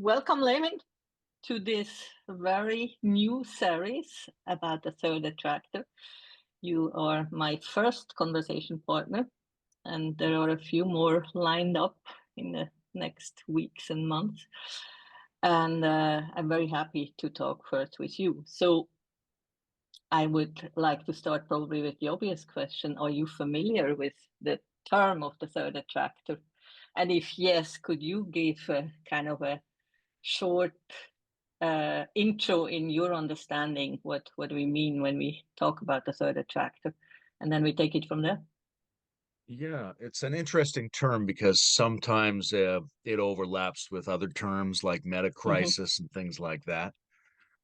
welcome, Layman, to this very new series about the third attractor. You are my first conversation partner, and there are a few more lined up in the next weeks and months. And I'm very happy to talk first with you. So I would like to start probably with the obvious question. Are you familiar with the term of the third attractor? And if yes, could you give a kind of a short intro in your understanding what we mean when we talk about the third attractor, and then we take it from there? Yeah, it's an interesting term because sometimes it overlaps with other terms like meta Mm-hmm. crisis and things like that.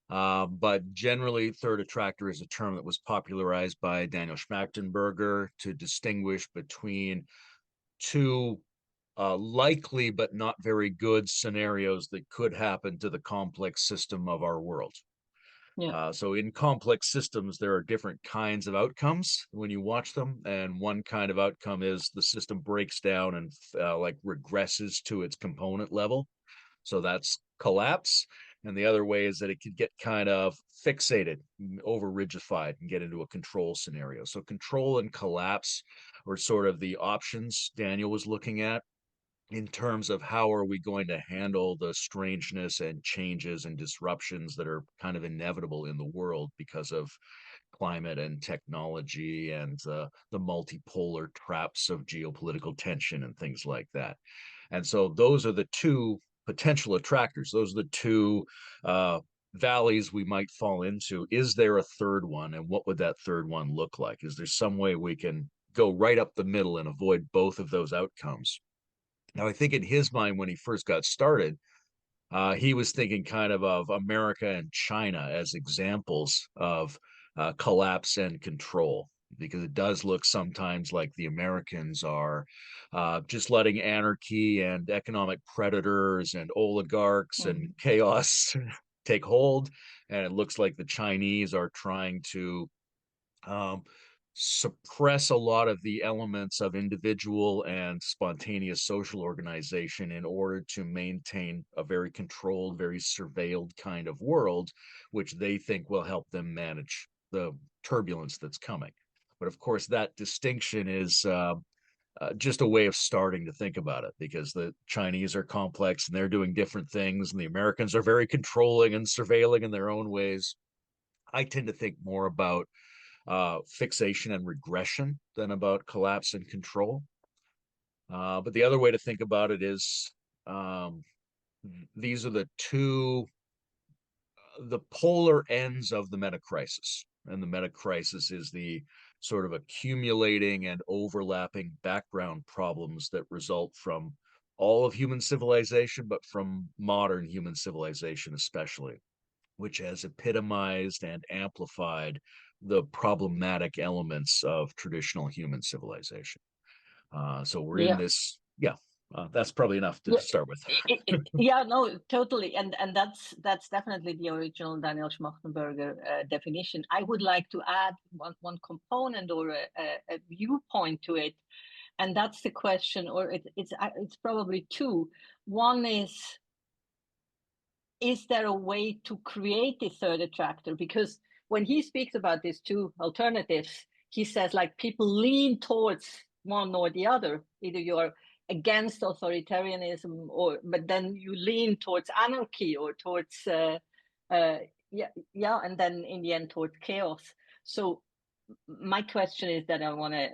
But generally, third attractor is a term that was popularized by Daniel Schmachtenberger to distinguish between two likely but not very good scenarios that could happen to the complex system of our world. Yeah. So in complex systems, there are different kinds of outcomes when you watch them. And one kind of outcome is the system breaks down and like regresses to its component level. So that's collapse. And the other way is that it could get kind of fixated, over rigidified, and get into a control scenario. So control and collapse are sort of the options Daniel was looking at in terms of how are we going to handle the strangeness and changes and disruptions that are kind of inevitable in the world because of climate and technology and the multipolar traps of geopolitical tension and things like that. And so those are the two potential attractors. Those are the two valleys we might fall into. Is there a third one? And what would that third one look like? Is there some way we can go right up the middle and avoid both of those outcomes? Now, I think in his mind, when he first got started, he was thinking kind of America and China as examples of collapse and control, because it does look sometimes like the Americans are just letting anarchy and economic predators and oligarchs and Mm-hmm. chaos take hold. And it looks like the Chinese are trying to um, suppress a lot of the elements of individual and spontaneous social organization in order to maintain a very controlled, very surveilled kind of world, which they think will help them manage the turbulence that's coming. But of course, that distinction is just a way of starting to think about it, because the Chinese are complex and they're doing different things, and the Americans are very controlling and surveilling in their own ways. I tend to think more about fixation and regression than about collapse and control. But the other way to think about it is um, these are the polar ends of the meta crisis. And the meta crisis is the sort of accumulating and overlapping background problems that result from all of human civilization, but from modern human civilization especially, which has epitomized and amplified the problematic elements of traditional human civilization. So we're in Yeah. this, yeah, that's probably enough to Yeah. start with. Yeah, no, totally, and that's definitely the original Daniel Schmachtenberger definition. I would like to add one component or a viewpoint to it, and that's the question, or it's probably two. One is there a way to create a third attractor? Because when he speaks about these two alternatives, he says like people lean towards one or the other. Either you're against authoritarianism, or but then you lean towards anarchy or towards yeah, and then in the end towards chaos. So my question is that I want to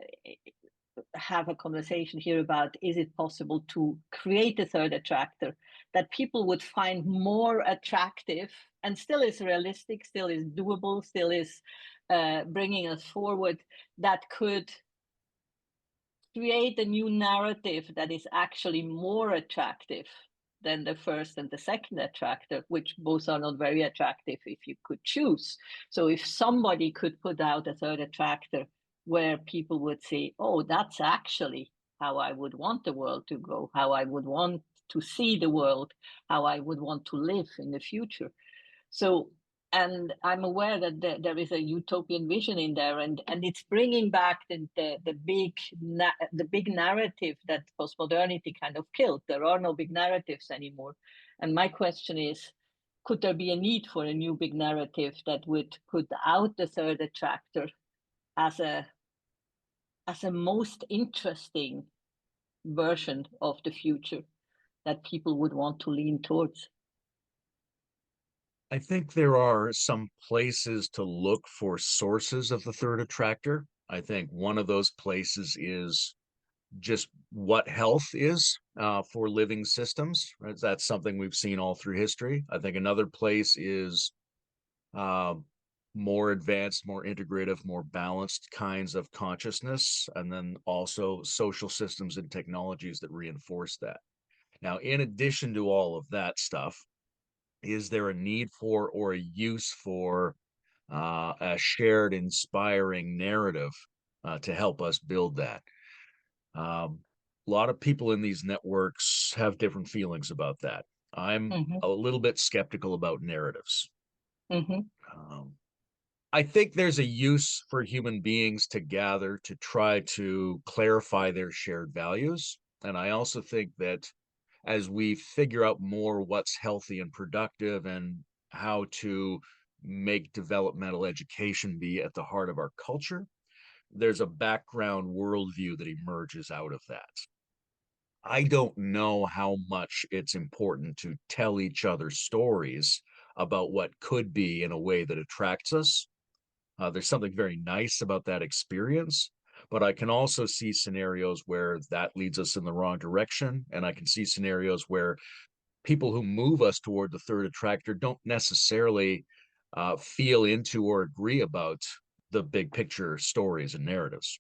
have a conversation here about, is it possible to create a third attractor that people would find more attractive and still is realistic, still is doable, still is bringing us forward, that could create a new narrative that is actually more attractive than the first and the second attractor, which both are not very attractive if you could choose. So if somebody could put out a third attractor where people would say, oh, that's actually how I would want the world to go, how I would want to see the world, how I would want to live in the future. So, and I'm aware that there is a utopian vision in there, and it's bringing back the big narrative that postmodernity kind of killed. There are no big narratives anymore, And my question is, could there be a need for a new big narrative that would put out the third attractor as a most interesting version of the future that people would want to lean towards? I think there are some places to look for sources of the third attractor. I think one of those places is just what health is for living systems. Right? That's something we've seen all through history. I think another place is uh, more advanced, more integrative, more balanced kinds of consciousness, and then also social systems and technologies that reinforce that. Now, in addition to all of that stuff, is there a need for or a use for a shared, inspiring narrative to help us build that? A lot of people in these networks have different feelings about that. I'm Mm-hmm. a little bit skeptical about narratives. Mm-hmm. Um, I think there's a use for human beings to gather to try to clarify their shared values. And I also think that as we figure out more what's healthy and productive and how to make developmental education be at the heart of our culture, there's a background worldview that emerges out of that. I don't know how much it's important to tell each other stories about what could be in a way that attracts us. There's something very nice about that experience, but I can also see scenarios where that leads us in the wrong direction. And I can see scenarios where people who move us toward the third attractor don't necessarily feel into or agree about the big picture stories and narratives.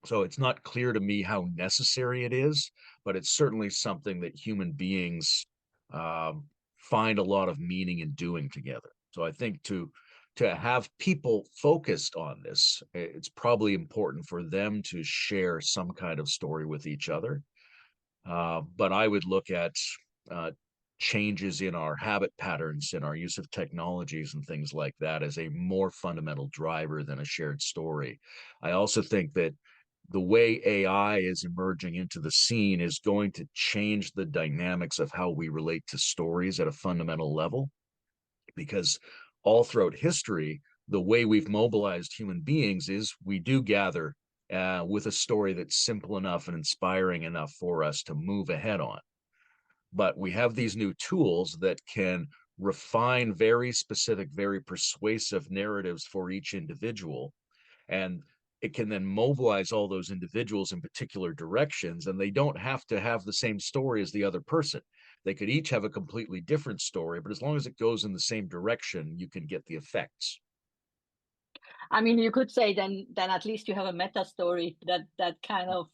So it's not clear to me how necessary it is, but it's certainly something that human beings find a lot of meaning in doing together. So I think to have people focused on this, it's probably important for them to share some kind of story with each other. But I would look at uh, changes in our habit patterns and our use of technologies and things like that as a more fundamental driver than a shared story. I also think that the way AI is emerging into the scene is going to change the dynamics of how we relate to stories at a fundamental level, because all throughout history, the way we've mobilized human beings is we do gather with a story that's simple enough and inspiring enough for us to move ahead on. But we have these new tools that can refine very specific, very persuasive narratives for each individual. And it can then mobilize all those individuals in particular directions, and they don't have to have the same story as the other person. They could each have a completely different story, but as long as it goes in the same direction, you can get the effects. I mean, you could say then at least you have a meta story that kind of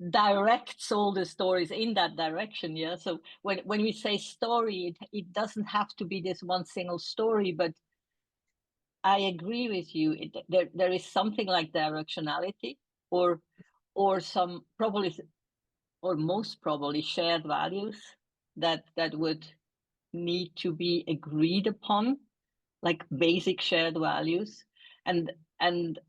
directs all the stories in that direction. Yeah. So when we say story, it doesn't have to be this one single story, but I agree with you. There is something like directionality, or some probably, or most probably shared values that would need to be agreed upon, like basic shared values, and and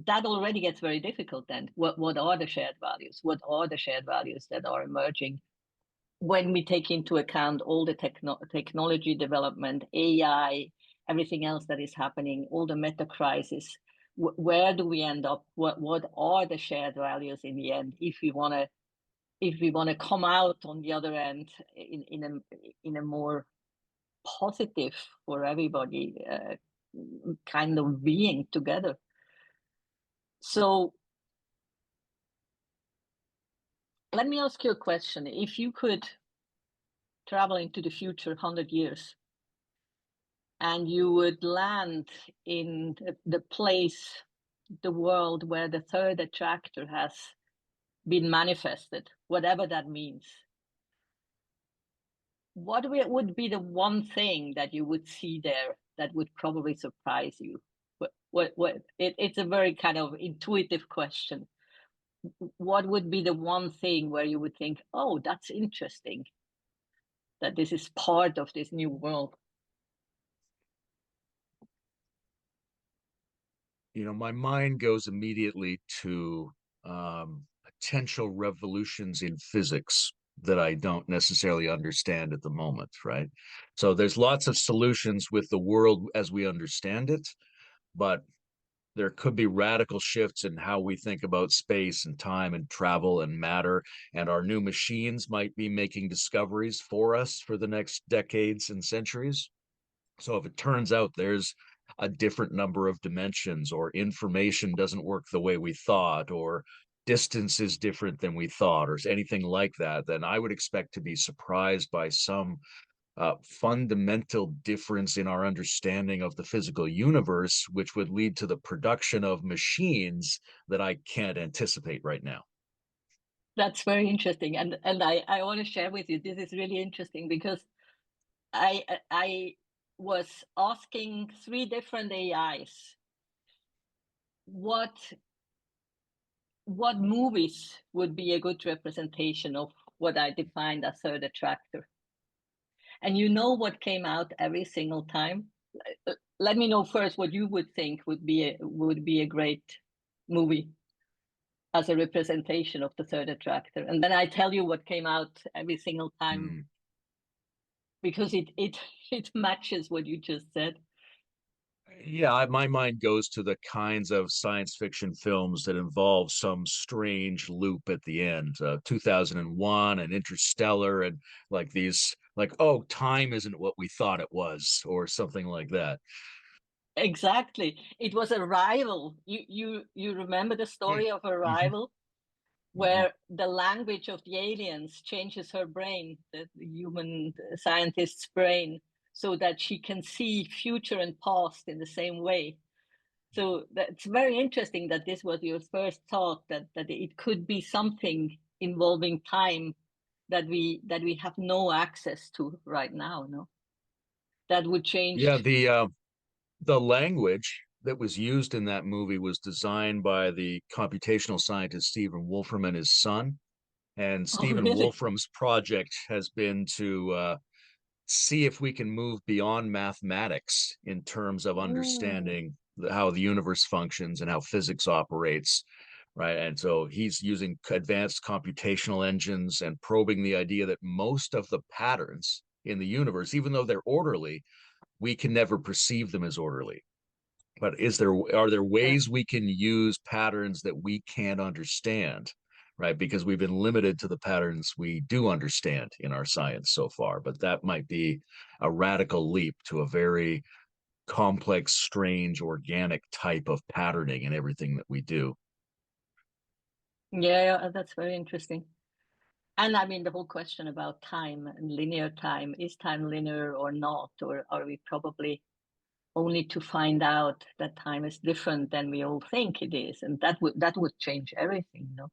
that already gets very difficult. Then what are the shared values? What are the shared values that are emerging when we take into account all the technology development, AI, everything else that is happening, all the meta crisis? Where do we end up? What are the shared values in the end, if we want to come out on the other end in a more positive for everybody kind of being together? So let me ask you a question. If you could travel into the future 100 years and you would land in the place, the world where the third attractor has been manifested, whatever that means, what would be the one thing that you would see there that would probably surprise you? It's a very kind of intuitive question. What would be the one thing where you would think, oh, that's interesting, that this is part of this new world? My mind goes immediately to potential revolutions in physics. that I don't necessarily understand at the moment, right? So there's lots of solutions with the world as we understand it, but there could be radical shifts in how we think about space and time and travel and matter. And our new machines might be making discoveries for us for the next decades and centuries. So if it turns out there's a different number of dimensions, or information doesn't work the way we thought, or distance is different than we thought, or anything like that, then I would expect to be surprised by some fundamental difference in our understanding of the physical universe, which would lead to the production of machines that I can't anticipate right now. That's very interesting, and I want to share with you. This is really interesting because I was asking three different AIs what movies would be a good representation of what I defined as third attractor. And you know what came out every single time? Let me know first what you would think would be a great movie as a representation of the third attractor, and then I tell you what came out every single time, Mm. because it matches what you just said. Yeah, my mind goes to the kinds of science fiction films that involve some strange loop at the end. 2001 and Interstellar, and like these, like, oh, time isn't what we thought it was, or something like that. Exactly, it was Arrival. You remember the Mm. story of Hmm. Arrival, Hmm. where the language of the aliens changes her brain, the human scientist's brain, so that she can see future and past in the same way. So that's very interesting that this was your first thought, that it could be something involving time that we have no access to right now. No, that would Yeah, change. the language that was used in that movie was designed by the computational scientist Stephen Wolfram and his son. And Oh, Stephen really? Wolfram's project has been to see if we can move beyond mathematics in terms of Mm. understanding how the universe functions and how physics operates, right? And so he's using advanced computational engines and probing the idea that most of the patterns in the universe, even though they're orderly, we can never perceive them as orderly. But are there Yeah. ways we can use patterns that we can't understand, right? Because we've been limited to the patterns we do understand in our science so far. But that might be a radical leap to a very complex, strange, organic type of patterning in everything that we do. Yeah, yeah, that's very interesting. And I mean, the whole question about time and linear time, is time linear or not? Or are we probably only to find out that time is different than we all think it is? And that would change everything, you know?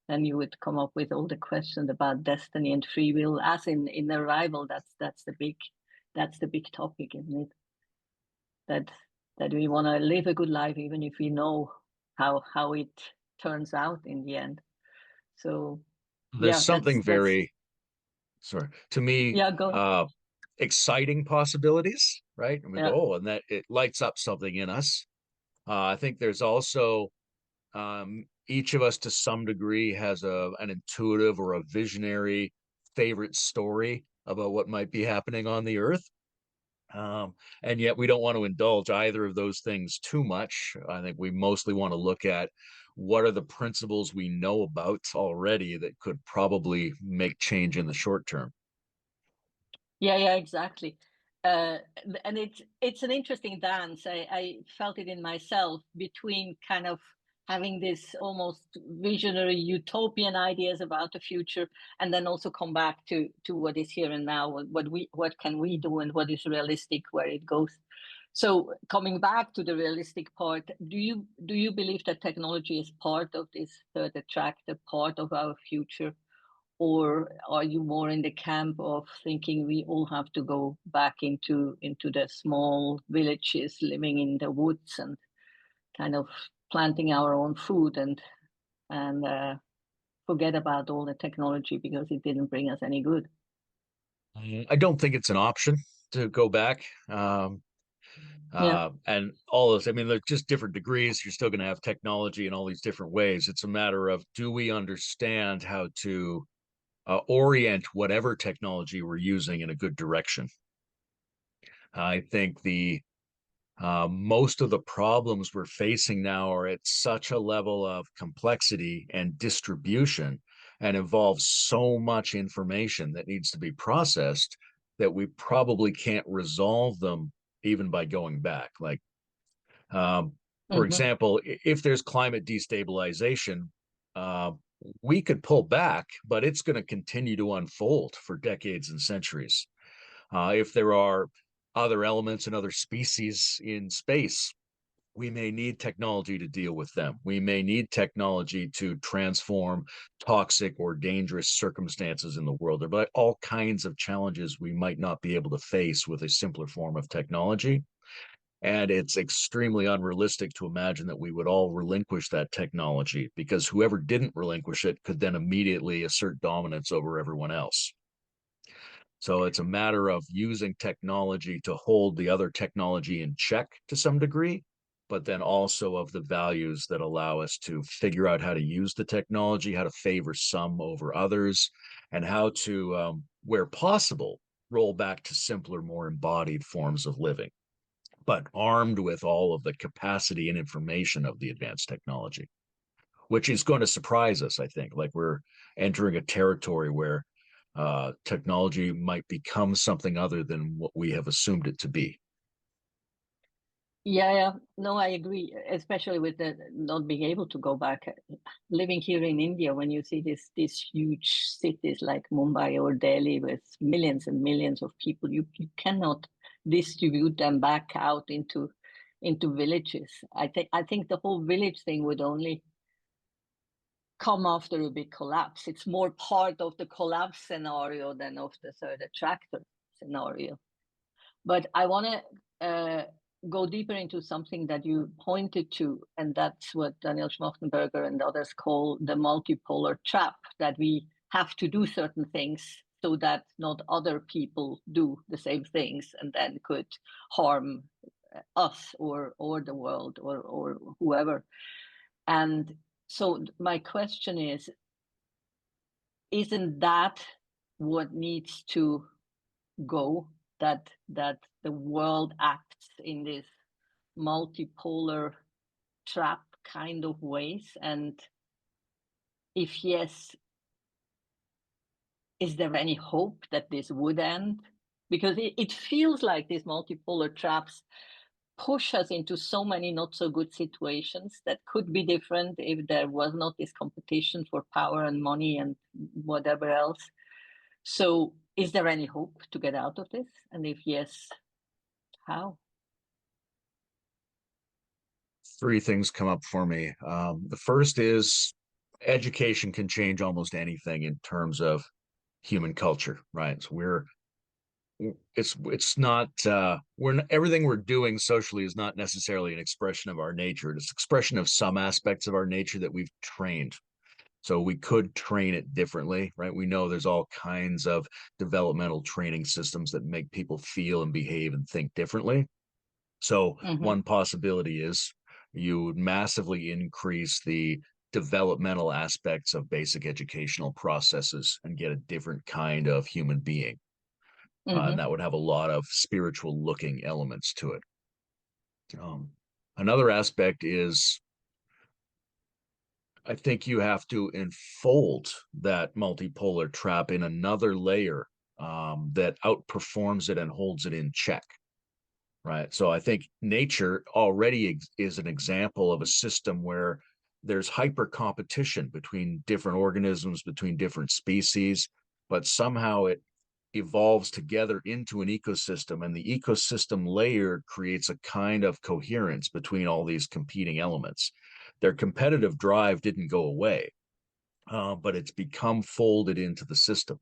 Then you would come up with all the questions about destiny and free will, as in Arrival. That's the big topic, isn't it? That that we want to live a good life even if we know how it turns out in the end. So There's yeah, that's something that's very, sorry, to me, yeah, go. exciting possibilities, right? And we go, Yeah. oh, and that it lights up something in us. I think there's also each of us to some degree has an intuitive or a visionary favorite story about what might be happening on the earth. And yet we don't want to indulge either of those things too much. I think we mostly want to look at what are the principles we know about already that could probably make change in the short term. Yeah, yeah, exactly. Uh, and it's an interesting dance. I felt it in myself, between kind of having this almost visionary utopian ideas about the future, and then also come back to what is here and now, what can we do, and what is realistic, where it goes. So coming back to the realistic part, do you believe that technology is part of this third attractor, part of our future? Or are you more in the camp of thinking we all have to go back into the small villages, living in the woods, and kind of planting our own food, and forget about all the technology because it didn't bring us any good? I don't think it's an option to go back. Yeah. And all those, I mean, they're just different degrees. You're still going to have technology in all these different ways. It's a matter of, do we understand how to orient whatever technology we're using in a good direction. I think the most of the problems we're facing now are at such a level of complexity and distribution and involves so much information that needs to be processed that we probably can't resolve them even by going back. Like, for Mm-hmm. example, if there's climate destabilization, uh, we could pull back, but it's going to continue to unfold for decades and centuries. If there are other elements and other species in space, we may need technology to deal with them. We may need technology to transform toxic or dangerous circumstances in the world. There are all kinds of challenges we might not be able to face with a simpler form of technology. And it's extremely unrealistic to imagine that we would all relinquish that technology, because whoever didn't relinquish it could then immediately assert dominance over everyone else. So it's a matter of using technology to hold the other technology in check to some degree, but then also of the values that allow us to figure out how to use the technology, how to favor some over others, and how to, where possible, roll back to simpler, more embodied forms of living, but armed with all of the capacity and information of the advanced technology, which is going to surprise us, I think. Like, we're entering a territory where technology might become something other than what we have assumed it to be. Yeah, yeah. No, I agree, especially with the not being able to go back. Living here in India, when you see these huge cities like Mumbai or Delhi with millions and millions of people, you cannot distribute them back out into villages. I think the whole village thing would only come after a big collapse. It's more part of the collapse scenario than of the third attractor scenario. But I want to go deeper into something that you pointed to, and that's what Daniel Schmachtenberger and others call the multipolar trap, that we have to do certain things so that not other people do the same things and then could harm us or the world or whoever. And so my question is, isn't that what needs to go, that the world acts in this multipolar trap kind of ways? And if yes, is there any hope that this would end? Because it feels like these multipolar traps push us into so many not so good situations that could be different if there was not this competition for power and money and whatever else. So is there any hope to get out of this? And if yes, how? Three things come up for me. The first is education can change almost anything in terms of human culture, right? So it's not everything we're doing socially is not necessarily an expression of our nature. It's expression of some aspects of our nature that we've trained. So we could train it differently, right? We know there's all kinds of developmental training systems that make people feel and behave and think differently. So Mm-hmm. one possibility is you would massively increase the developmental aspects of basic educational processes and get a different kind of human being. And Mm-hmm. that would have a lot of spiritual looking elements to it. Um, Another aspect is, I think you have to enfold that multipolar trap in another layer that outperforms it and holds it in check. Right. So I think nature already is an example of a system where there's hyper competition between different organisms, between different species, but somehow it evolves together into an ecosystem, and the ecosystem layer creates a kind of coherence between all these competing elements. Their competitive drive didn't go away, but it's become folded into the system.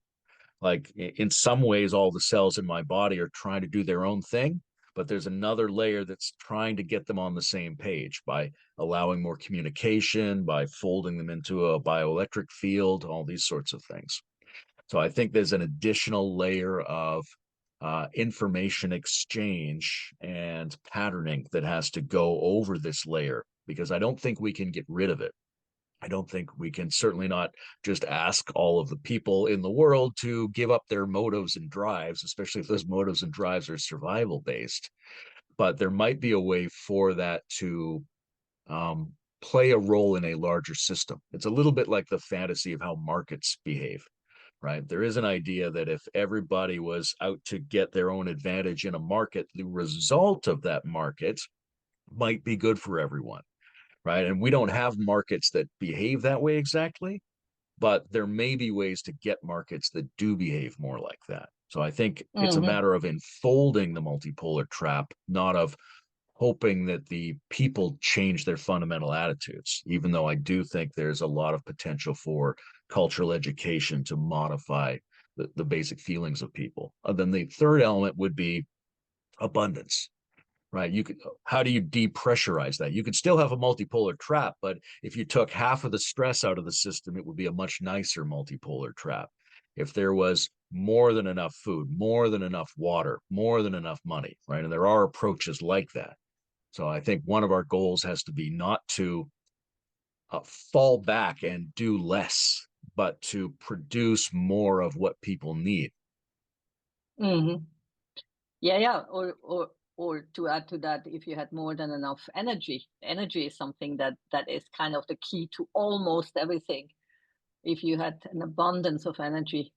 Like, in some ways, all the cells in my body are trying to do their own thing, but there's another layer that's trying to get them on the same page by allowing more communication, by folding them into a bioelectric field, all these sorts of things. So I think there's an additional layer of information exchange and patterning that has to go over this layer, because I don't think we can get rid of it. I don't think we can certainly not just ask all of the people in the world to give up their motives and drives, especially if those motives and drives are survival based. But there might be a way for that to play a role in a larger system. It's a little bit like the fantasy of how markets behave, right? There is an idea that if everybody was out to get their own advantage in a market, the result of that market might be good for everyone, right? And we don't have markets that behave that way exactly, but there may be ways to get markets that do behave more like that. So I think it's a Hmm. matter of enfolding the multipolar trap, not of hoping that the people change their fundamental attitudes, even though I do think there's a lot of potential for cultural education to modify the basic feelings of people. And then the third element would be abundance, right? You could, how do you depressurize that? You could still have a multipolar trap, but if you took half of the stress out of the system, it would be a much nicer multipolar trap. If there was more than enough food, more than enough water, more than enough money, right? And there are approaches like that. So I think one of our goals has to be not to fall back and do less, but to produce more of what people need. Hmm. Yeah, yeah. Or to add to that, if you had more than enough energy, energy is something that is kind of the key to almost everything. If you had an abundance of energy,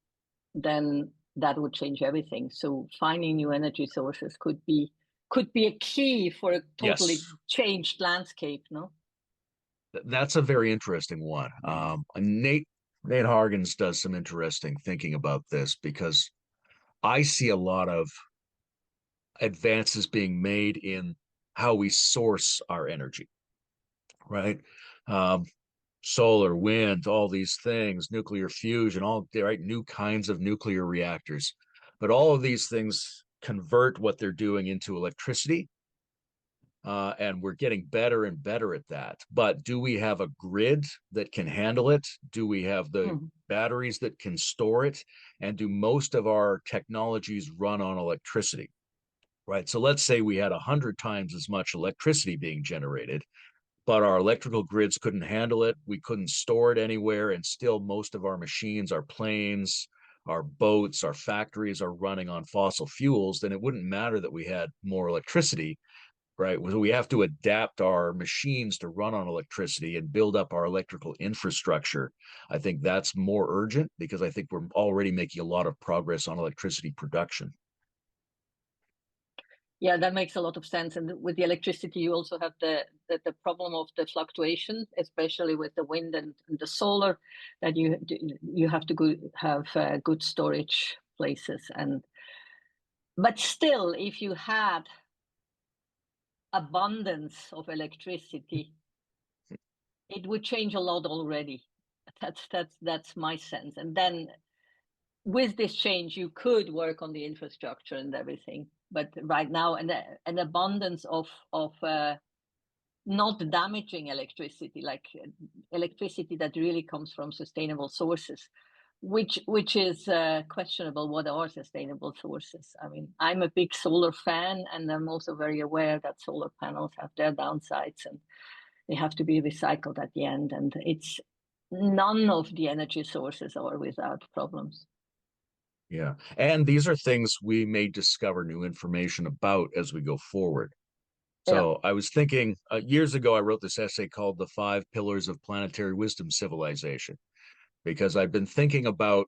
then that would change everything. So finding new energy sources could be a key for a totally Yes, changed landscape, no? that's a very interesting one. Nate Hargens does some interesting thinking about this because I see a lot of advances being made in how we source our energy, right? Um, Solar, wind, all these things, nuclear fusion, all right, new kinds of nuclear reactors. But all of these things convert what they're doing into electricity. And we're getting better and better at that. But do we have a grid that can handle it? Do we have the Mhm. batteries that can store it? And do most of our technologies run on electricity? Right. So let's say we had 100 times as much electricity being generated, but our electrical grids couldn't handle it. We couldn't store it anywhere. And still, most of our machines, our planes, our boats, our factories are running on fossil fuels. Then it wouldn't matter that we had more electricity, right? So we have to adapt our machines to run on electricity and build up our electrical infrastructure. I think that's more urgent because I think we're already making a lot of progress on electricity production. Yeah, that makes a lot of sense. And with the electricity, you also have the problem of the fluctuation, especially with the wind and the solar, that you have to have good storage places. And but still, if you had abundance of electricity, it would change a lot already. That's my sense. And then with this change, you could work on the infrastructure and everything. But right now, an abundance of not damaging electricity, like electricity that really comes from sustainable sources, which is questionable. What are sustainable sources? I mean, I'm a big solar fan, and I'm also very aware that solar panels have their downsides, and they have to be recycled at the end. And it's none of the energy sources are without problems. Yeah. And these are things we may discover new information about as we go forward. Yeah. So I was thinking years ago, I wrote this essay called The Five Pillars of Planetary Wisdom Civilization, because I've been thinking about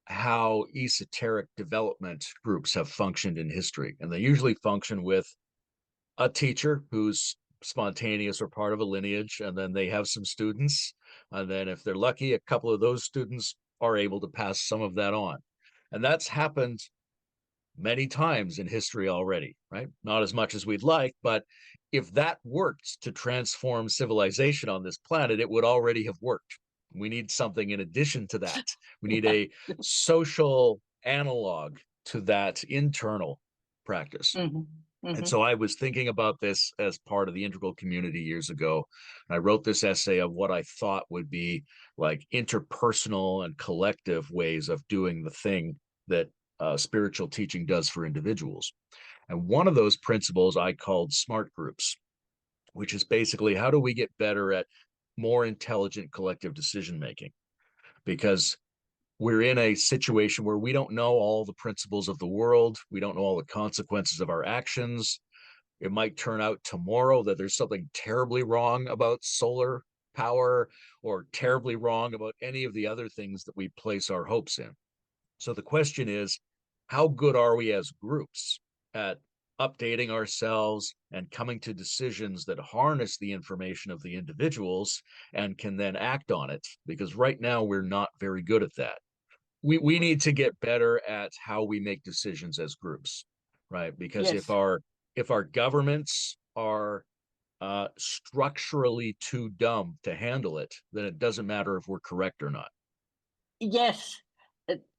how esoteric development groups have functioned in history. And they usually function with a teacher who's spontaneous or part of a lineage, and then they have some students. And then, if they're lucky, a couple of those students are able to pass some of that on. And that's happened many times in history already, right? Not as much as we'd like, but if that worked to transform civilization on this planet, it would already have worked. We need something in addition to that. We need Yeah. a social analog to that internal practice. Hmm. And Hmm. so I was thinking about this as part of the integral community years ago. I wrote this essay of what I thought would be like interpersonal and collective ways of doing the thing that spiritual teaching does for individuals. And one of those principles I called smart groups, which is basically how do we get better at more intelligent collective decision making, because we're in a situation where we don't know all the principles of the world. We don't know all the consequences of our actions. It might turn out tomorrow that there's something terribly wrong about solar power or terribly wrong about any of the other things that we place our hopes in. So the question is, how good are we as groups at updating ourselves and coming to decisions that harness the information of the individuals and can then act on it? Because right now we're not very good at that. We need to get better at how we make decisions as groups, right? Because Yes. if our governments are structurally too dumb to handle it, then it doesn't matter if we're correct or not. Yes,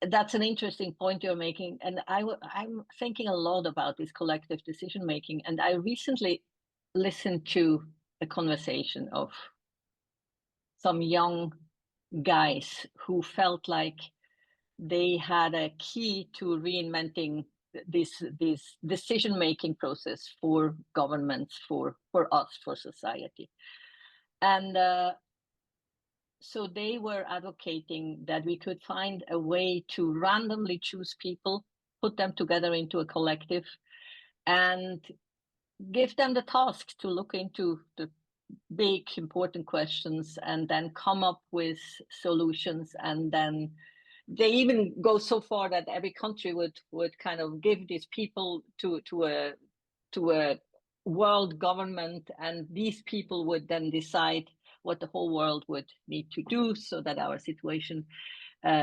that's an interesting point you're making. And I'm thinking a lot about this collective decision making. And I recently listened to a conversation of some young guys who felt like they had a key to reinventing this decision making process for governments, for us, for society. And so they were advocating that we could find a way to randomly choose people, put them together into a collective, and give them the task to look into the big important questions and then come up with solutions. And then they even go so far that every country would kind of give these people to a world government, and these people would then decide what the whole world would need to do so that our situation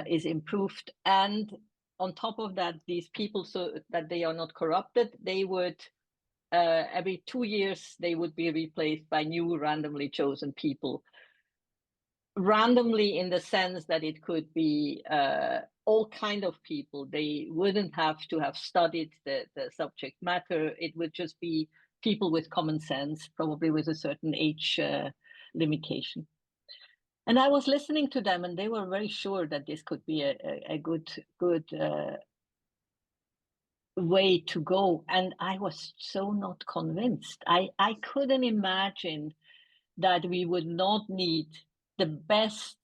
is improved. And on top of that, these people, so that they are not corrupted, they would every 2 years they would be replaced by new randomly chosen people. Randomly in the sense that it could be all kind of people. They wouldn't have to have studied the subject matter. It would just be people with common sense, probably with a certain age limitation. And I was listening to them, and they were very sure that this could be a good way to go. And I was so not convinced. I couldn't imagine that we would not need the best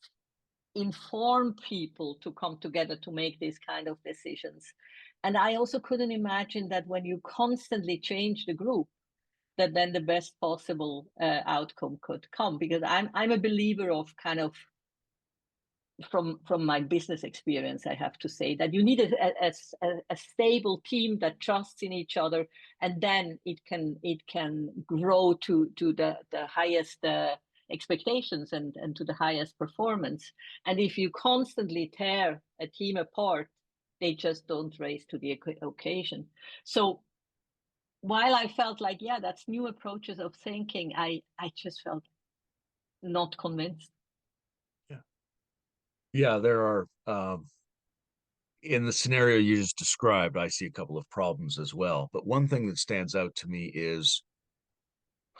informed people to come together to make these kind of decisions. And I also couldn't imagine that when you constantly change the group, that then the best possible outcome could come. Because I'm a believer of kind of, from my business experience, I have to say that you need a stable team that trusts in each other, and then it can grow to the highest expectations and to the highest performance. And if you constantly tear a team apart, they just don't raise to the occasion. So while I felt like, yeah, that's new approaches of thinking, I just felt not convinced. Yeah. Yeah, there are in the scenario you just described, I see a couple of problems as well. But one thing that stands out to me is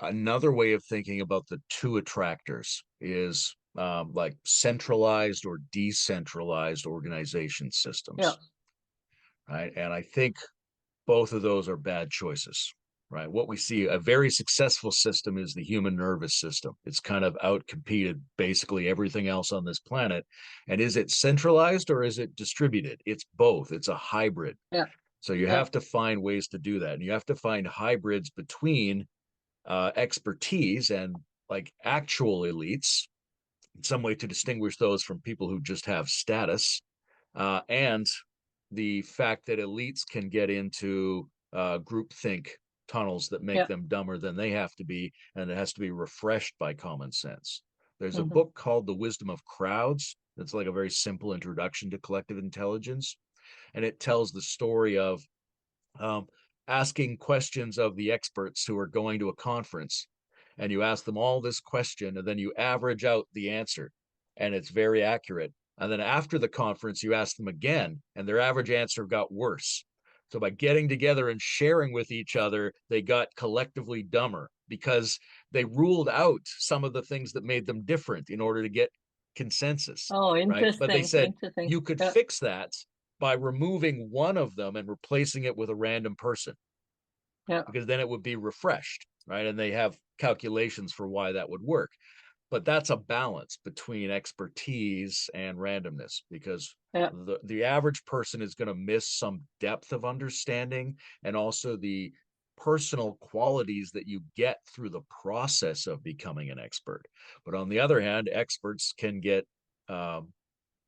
another way of thinking about the two attractors is like centralized or decentralized organization Yeah, systems, right? And I think both of those are bad choices, right? What we see, a very successful system is the human nervous system. It's kind of outcompeted basically everything else on this planet. And is it centralized or is it distributed? It's both. It's a hybrid. yeah, So you yeah, have to find ways to do that. And you have to find hybrids between expertise and like actual elites, some way to distinguish those from people who just have status, and the fact that elites can get into groupthink tunnels that make yeah. them dumber than they have to be, and it has to be refreshed by common sense. There's a Mm-hmm. book called The Wisdom of Crowds. It's like a very simple introduction to collective intelligence, and it tells the story of um, asking questions of the experts who are going to a conference, and you ask them all this question and then you average out the answer, and it's very accurate. And then after the conference you ask them again and their average answer got worse. So by getting together and sharing with each other, they got collectively dumber because they ruled out some of the things that made them different in order to get consensus, Oh, right? But they interesting, said interesting. you could Yeah, fix that by removing one of them and replacing it with a random person, yeah, because then it would be refreshed, right? And they have calculations for why that would work. but that's a balance between expertise and randomness, because Yeah. the average person is going to miss some depth of understanding, and also the personal qualities that you get through the process of becoming an expert. But on the other hand, experts can get um,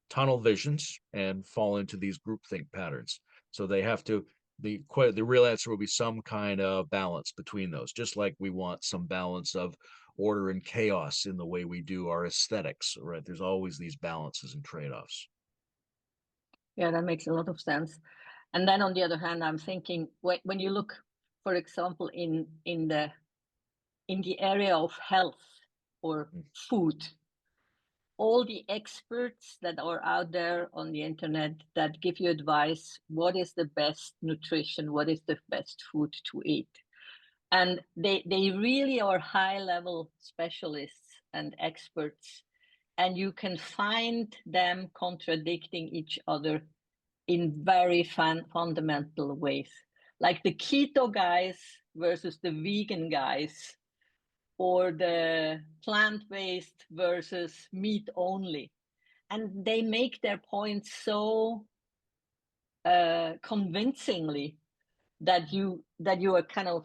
tunnel visions and fall into these groupthink patterns. So they have to, the real answer will be some kind of balance between those, just like we want some balance of order and chaos in the way we do our aesthetics, right? There's always these balances and trade-offs. Yeah, that makes a lot of sense. And then on the other hand, I'm thinking when you look, for example, in the area of health or Mm. food, all the experts that are out there on the internet that give you advice, what is the best nutrition, what is the best food to eat. And they really are high level specialists and experts. And you can find them contradicting each other in very fundamental ways. Like the keto guys versus the vegan guys, or the plant-based versus meat only. And they make their points so convincingly that you are kind of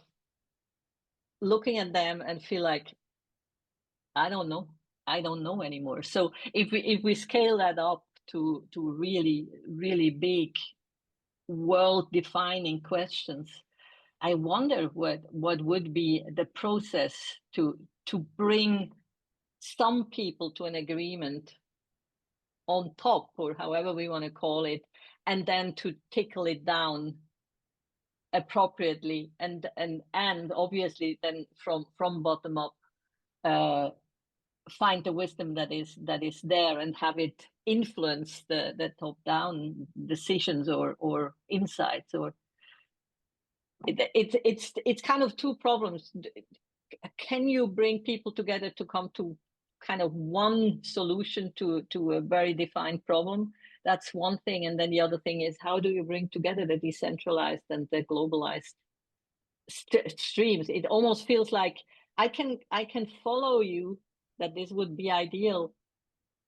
looking at them and feel like, I don't know, I don't know anymore. So if we scale that up to really big world defining questions, I wonder what would be the process to bring some people to an agreement on top, or however we want to call it, and then to tickle it down appropriately, and obviously then from bottom up, uh, find the wisdom that is there and have it influence the top down decisions or insights. Or it's kind of two problems. Can you bring people together to come to kind of one solution to a very defined problem? That's one thing. And then the other thing is, how do you bring together the decentralized and the globalized streams? It almost feels like I can follow you that this would be ideal,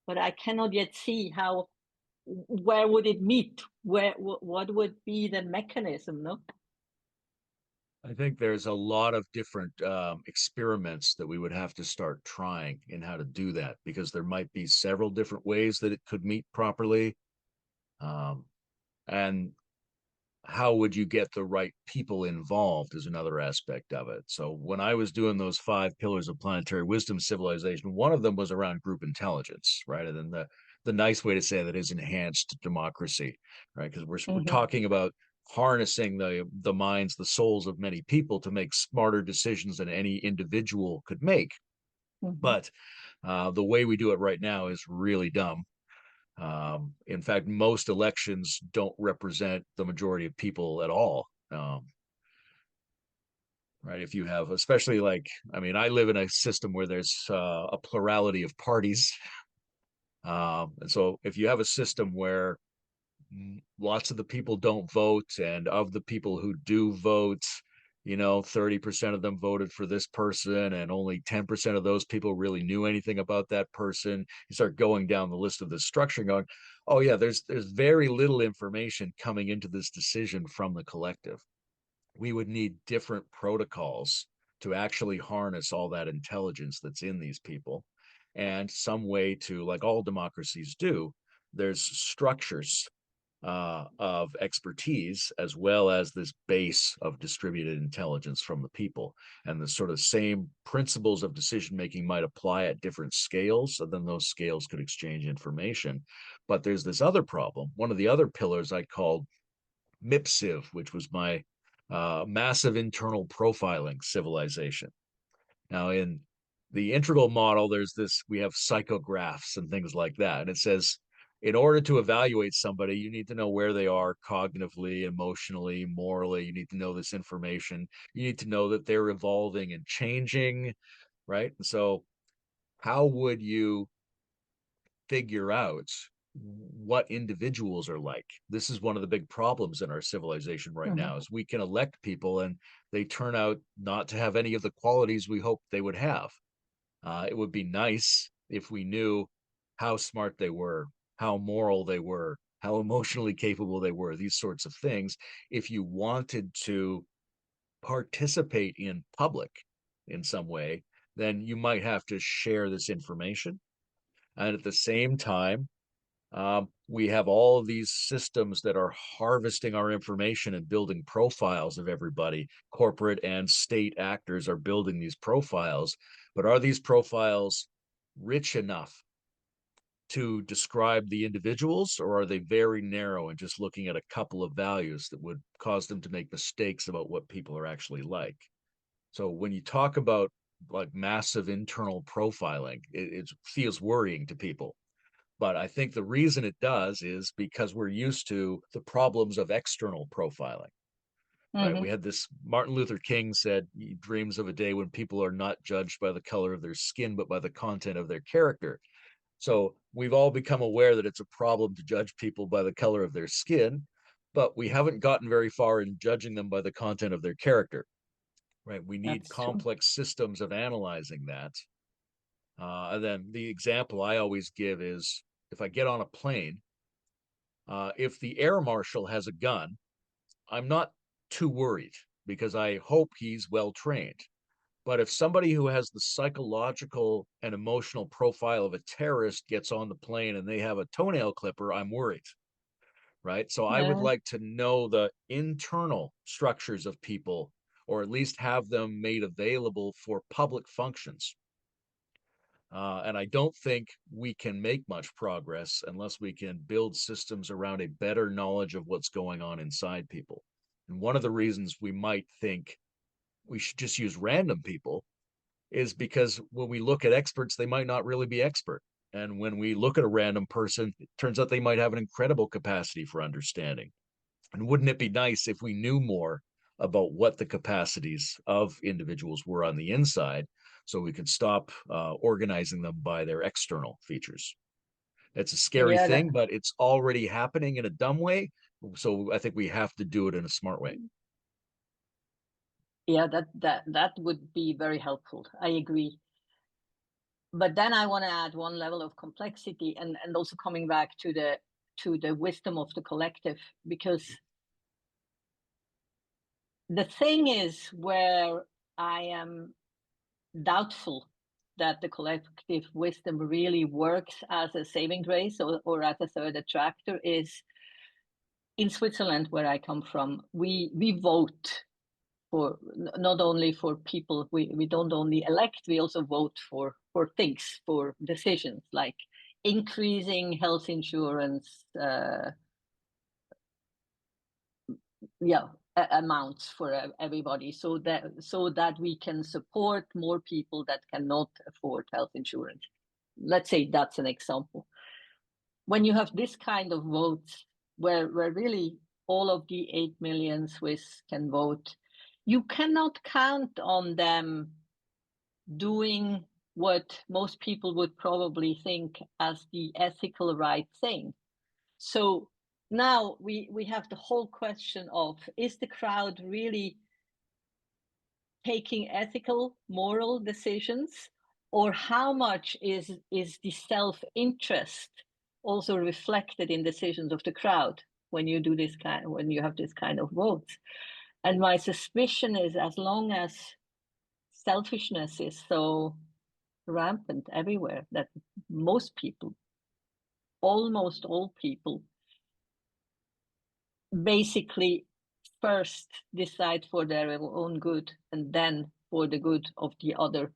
but I cannot yet see how, where would it meet, where what would be the mechanism, no? I think there's a lot of different experiments that we would have to start trying in how to do that, because there might be several different ways that it could meet properly. Um, and how would you get the right people involved is another aspect of it. So when I was doing those 5 pillars of planetary wisdom civilization, one of them was around group intelligence, right? And then the nice way to say that is enhanced democracy, right? Because we're Mm-hmm. talking about harnessing the minds, the souls of many people to make smarter decisions than any individual could make. Mm-hmm. But the way we do it right now is really dumb. In fact, most elections don't represent the majority of people at all. Right. If you have, especially like, I mean, I live in a system where there's a plurality of parties. And so if you have a system where lots of the people don't vote, and of the people who do vote, 30% of them voted for this person, and only 10% of those people really knew anything about that person. You start going down the list of the structure and going, oh yeah, there's very little information coming into this decision from the collective. We would need different protocols to actually harness all that intelligence that's in these people, and some way to, like all democracies do, there's structures of expertise, as well as this base of distributed intelligence from the people. And the sort of same principles of decision making might apply at different scales. So then those scales could exchange information. But there's this other problem. One of the other pillars I called MIPSIV, which was my massive internal profiling civilization. Now, in the integral model, there's this, we have psychographs and things like that. And it says, in order to evaluate somebody, you need to know where they are cognitively, emotionally, morally. You need to know this information. You need to know that they're evolving and changing, right? And so, how would you figure out what individuals are like? This is one of the big problems in our civilization right Mm-hmm. now, is we can elect people and they turn out not to have any of the qualities we hoped they would have. It would be nice if we knew how smart they were, how moral they were, how emotionally capable they were, these sorts of things. If you wanted to participate in public in some way, then you might have to share this information. And at the same time, we have all of these systems that are harvesting our information and building profiles of everybody. Corporate and state actors are building these profiles, but are these profiles rich enough to describe the individuals, or are they very narrow and just looking at a couple of values that would cause them to make mistakes about what people are actually like? So when you talk about like massive internal profiling, it feels worrying to people. But I think the reason it does is because we're used to the problems of external profiling, right? We Mm-hmm. had this Martin Luther King said he dreams of a day when people are not judged by the color of their skin, but by the content of their character. So we've all become aware that it's a problem to judge people by the color of their skin, but we haven't gotten very far in judging them by the content of their character, right? We need That's true. complex systems of analyzing that. And then the example I always give is if I get on a plane, if the air marshal has a gun, I'm not too worried because I hope he's well trained. But if somebody who has the psychological and emotional profile of a terrorist gets on the plane and they have a toenail clipper, I'm worried, right? So I would Yeah. like to know the internal structures of people, or at least have them made available for public functions. And I don't think we can make much progress unless we can build systems around a better knowledge of what's going on inside people. And one of the reasons we might think we should just use random people is because when we look at experts, they might not really be expert. And when we look at a random person, it turns out they might have an incredible capacity for understanding. And wouldn't it be nice if we knew more about what the capacities of individuals were on the inside so we could stop organizing them by their external features? It's a scary Yeah, thing, but it's already happening in a dumb way. So I think we have to do it in a smart way. that would be very helpful. I agree. But then I want to add one level of complexity, and also coming back to the wisdom of the collective, because the thing is where I am doubtful that the collective wisdom really works as a saving grace, or as a third attractor is in Switzerland, where I come from. We vote for, not only for people, we don't only elect, we also vote for things, for decisions like increasing health insurance, yeah, amounts for everybody, so that we can support more people that cannot afford health insurance. Let's say that's an example. When you have this kind of votes, where really all of the 8 million Swiss can vote, you cannot count on them doing what most people would probably think as the ethical right thing. So now we have the whole question of, is the crowd really taking ethical, moral decisions, or how much is the self-interest also reflected in decisions of the crowd when you do this kind, when you have this kind of votes? And my suspicion is, as long as selfishness is so rampant everywhere, that most people, almost all people, basically first decide for their own good and then for the good of the other,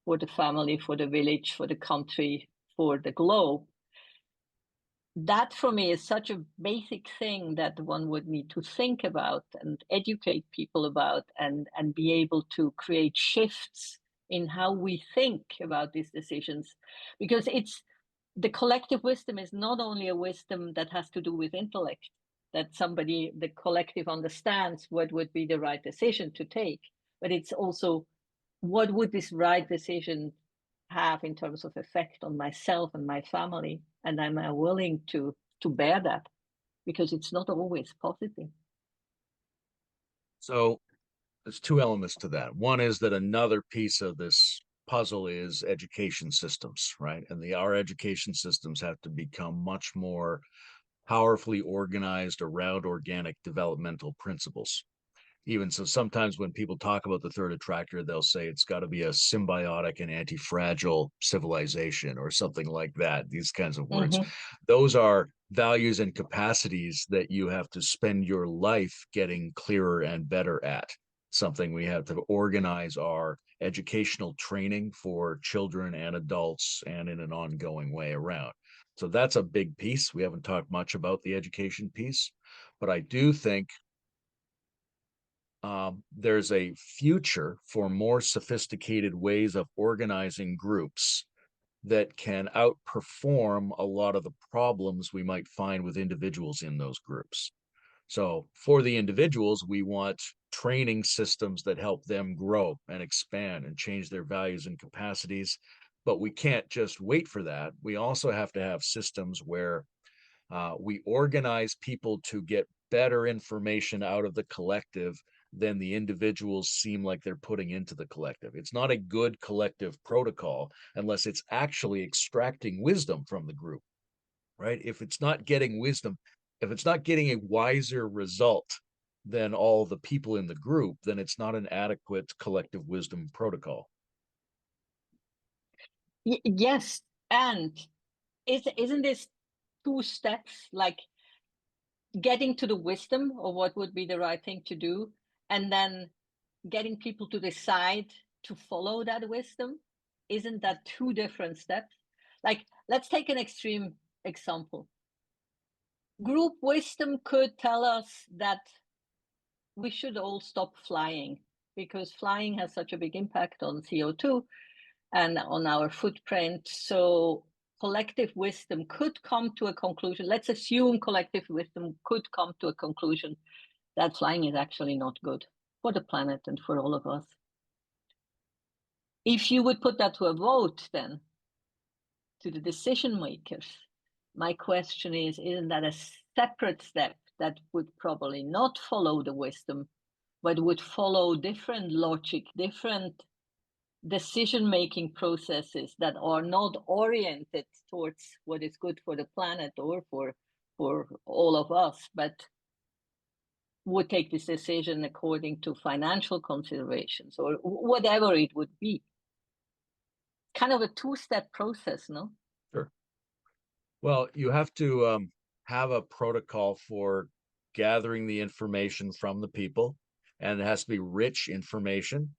for the family, for the village, for the country, for the globe. That for me is such a basic thing that one would need to think about and educate people about, and be able to create shifts in how we think about these decisions. Because it's, the collective wisdom is not only a wisdom that has to do with intellect, that somebody, the collective, understands what would be the right decision to take, but it's also, what would this right decision have in terms of effect on myself and my family, and am I willing to bear that, because it's not always positive. So there's two elements to that. One is that another piece of this puzzle is education systems, right? And our education systems have to become much more powerfully organized around organic developmental principles. Even so, sometimes when people talk about the third attractor, they'll say it's got to be a symbiotic and anti-fragile civilization or something like that, these kinds of words. Mm-hmm. Those are values and capacities that you have to spend your life getting clearer and better at. Something we have to organize our educational training for children and adults and in an ongoing way around. So that's a big piece. We haven't talked much about the education piece, but I do think there's a future for more sophisticated ways of organizing groups that can outperform a lot of the problems we might find with individuals in those groups. So, for the individuals, we want training systems that help them grow and expand and change their values and capacities. But we can't just wait for that. We also have to have systems where we organize people to get better information out of the collective than the individuals seem like they're putting into the collective. It's not a good collective protocol unless it's actually extracting wisdom from the group, right? If it's not getting wisdom, if it's not getting a wiser result than all the people in the group, then it's not an adequate collective wisdom protocol. Yes, and isn't this two steps, like getting to the wisdom of what would be the right thing to do, and then getting people to decide to follow that wisdom? Isn't that two different steps? Like, let's take an extreme example. Group wisdom could tell us that we should all stop flying because flying has such a big impact on CO2 and on our footprint. So collective wisdom could come to a conclusion. Let's assume collective wisdom could come to a conclusion that flying is actually not good for the planet and for all of us. If you would put that to a vote, then to the decision makers, my question is, isn't that a separate step that would probably not follow the wisdom, but would follow different logic, different decision-making processes that are not oriented towards what is good for the planet or for all of us, but would take this decision according to financial considerations or whatever it would be? Kind of a two-step process, no? Sure. Well, you have to have a protocol for gathering the information from the people, and it has to be rich information.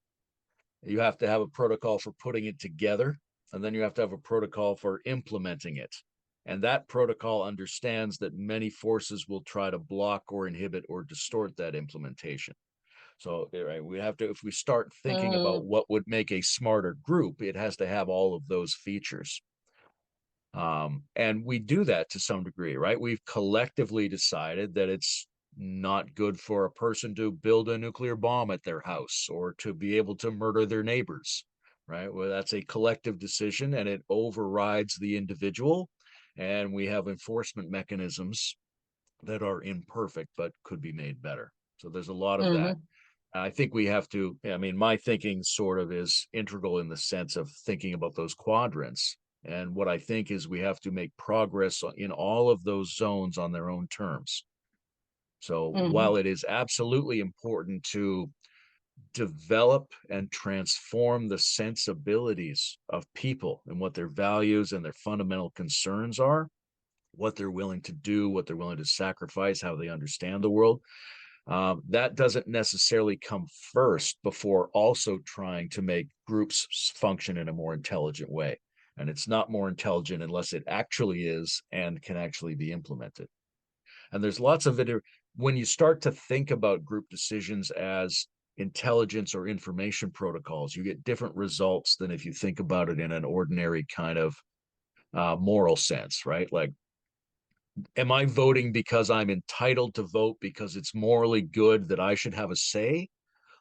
You have to have a protocol for putting it together, and then you have to have a protocol for implementing it. And that protocol understands that many forces will try to block or inhibit or distort that implementation. So, right, we have to, if we start thinking about Mm, what would make a smarter group, it has to have all of those features. And we do that to some degree, right? We've collectively decided that it's not good for a person to build a nuclear bomb at their house or to be able to murder their neighbors, right? Well, that's a collective decision and it overrides the individual. And we have enforcement mechanisms that are imperfect but could be made better. So there's a lot of that. mm-hmm, I think we have to, I mean, my thinking sort of is integral in the sense of thinking about those quadrants. And what I think is we have to make progress in all of those zones on their own terms. So mm-hmm, while it is absolutely important to develop and transform the sensibilities of people and what their values and their fundamental concerns are, what they're willing to do, what they're willing to sacrifice, how they understand the world, that doesn't necessarily come first before also trying to make groups function in a more intelligent way. And it's not more intelligent unless it actually is and can actually be implemented. And there's lots of it. When you start to think about group decisions as intelligence or information protocols, you get different results than if you think about it in an ordinary kind of moral sense, right? Like, am I voting because I'm entitled to vote because it's morally good that I should have a say?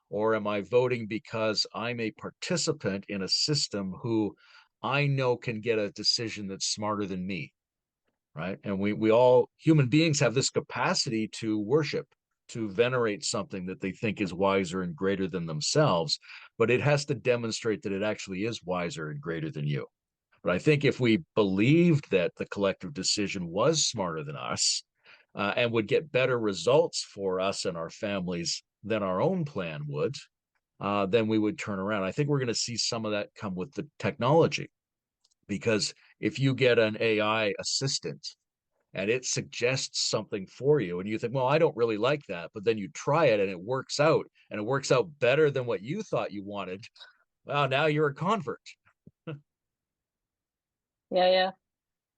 Or am I voting because I'm a participant in a system who I know can get a decision that's smarter than me? Right. And we all human beings have this capacity to worship. to venerate something that they think is wiser and greater than themselves, but it has to demonstrate that it actually is wiser and greater than you. But I think if we believed that the collective decision was smarter than us and would get better results for us and our families than our own plan would, then we would turn around. I think we're going to see some of that come with the technology, because if you get an AI assistant and it suggests something for you and you think, well, I don't really like that, but then you try it and it works out, and it works out better than what you thought you wanted, well, now you're a convert. Yeah, yeah.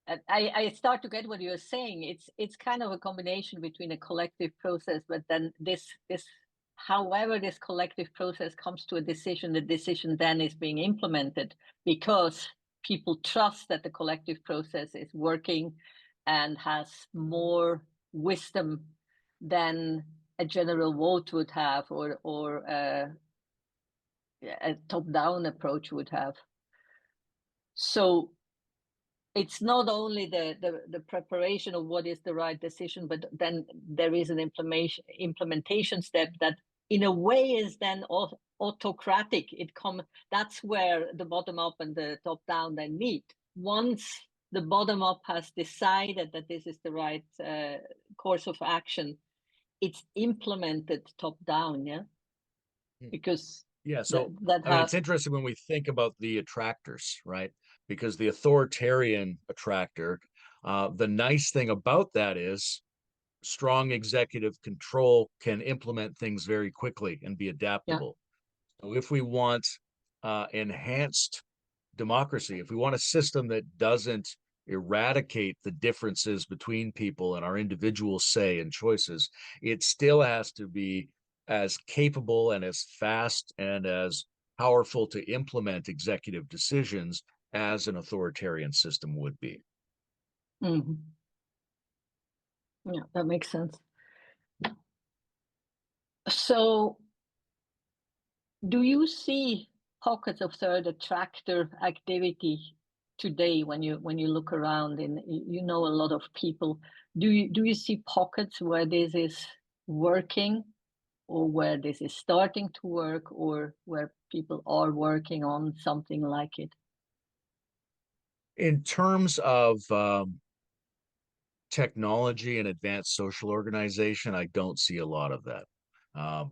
And I start to get what you're saying. It's kind of a combination between a collective process, but then this however this collective process comes to a decision, the decision then is being implemented because people trust that the collective process is working and has more wisdom than a general vote would have, or a top-down approach would have. So it's not only the preparation of what is the right decision, but then there is an implementation step that in a way is then autocratic. That's where the bottom up and the top down then meet. Once the bottom up has decided that this is the right course of action, it's implemented top down, yeah, because Yeah, that so that I mean, it's has interesting when we think about the attractors, right? Because the authoritarian attractor, the nice thing about that is strong executive control can implement things very quickly and be yeah. adaptable. So if we want enhanced democracy, if we want a system that doesn't eradicate the differences between people and our individual say and choices, it still has to be as capable and as fast and as powerful to implement executive decisions as an authoritarian system would be. Mhm. Yeah, that makes sense. So do you see pockets of third attractor activity today when you look around and you know a lot of people? Do you see pockets where this is working, or where this is starting to work, or where people are working on something like it? In terms of technology and advanced social organization, I don't see a lot of that.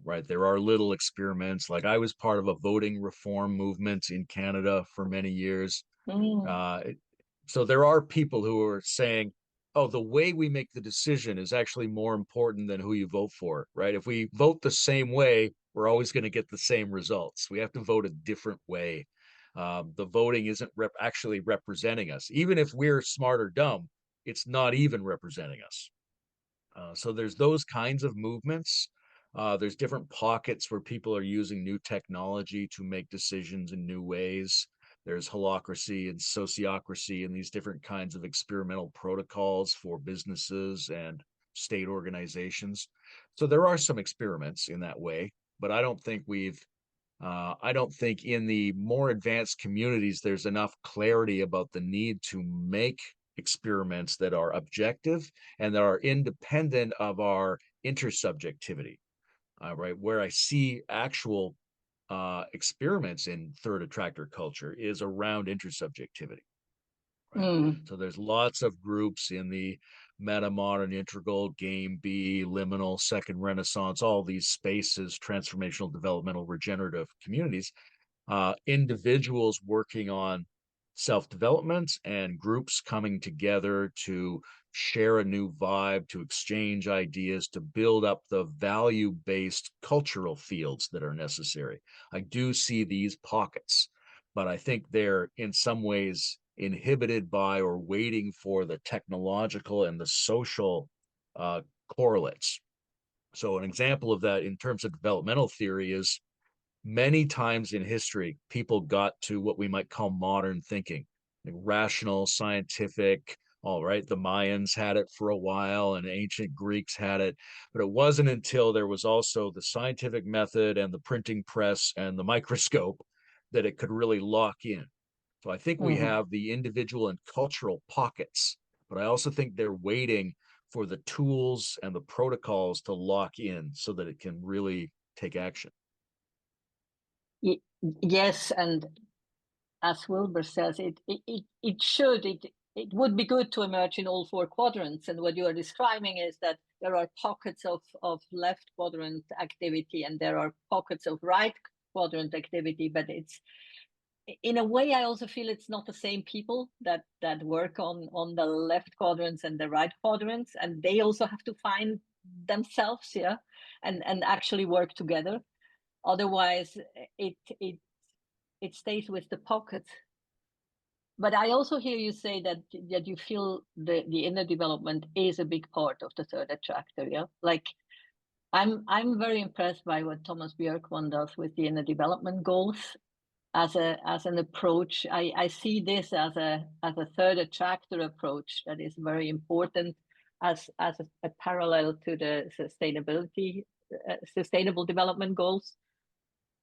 Right. There are little experiments. Like I was part of a voting reform movement in Canada for many years. Mm, Uh, so there are people who are saying, oh, the way we make the decision is actually more important than who you vote for, right? If we vote the same way, we're always going to get the same results. We have to vote a different way. The voting isn't actually representing us. Even if we're smart or dumb, it's not even representing us. So there's those kinds of movements. There's different pockets where people are using new technology to make decisions in new ways. There's holacracy and sociocracy and these different kinds of experimental protocols for businesses and state organizations. So there are some experiments in that way, but I don't think in the more advanced communities there's enough clarity about the need to make experiments that are objective and that are independent of our intersubjectivity. Right, where I see actual experiments in third attractor culture is around intersubjectivity. Right, mm, so there's lots of groups in the meta modern integral game B liminal second renaissance, all these spaces, transformational developmental regenerative communities, individuals working on self development and groups coming together to share a new vibe, to exchange ideas, to build up the value based cultural fields that are necessary. I do see these pockets, but I think they're in some ways inhibited by or waiting for the technological and the social uh, correlates. So, an example of that in terms of developmental theory is many times in history, people got to what we might call modern thinking, like rational, scientific. All right, the Mayans had it for a while and ancient Greeks had it, but it wasn't until there was also the scientific method and the printing press and the microscope that it could really lock in. So I think we mhm. have the individual and cultural pockets, but I also think they're waiting for the tools and the protocols to lock in so that it can really take action. Yes, and as Wilbur says, it would be good to emerge in all four quadrants. And what you are describing is that there are pockets of left quadrant activity and there are pockets of right quadrant activity, but it's, in a way, I also feel it's not the same people that work on the left quadrants and the right quadrants, and they also have to find themselves, yeah, and actually work together. Otherwise, it stays with the pockets. But I also hear you say that you feel the inner development is a big part of the third attractor, yeah. Like I'm very impressed by what Thomas Björkman does with the inner development goals as an approach. I see this as a third attractor approach that is very important as a parallel to the sustainable development goals,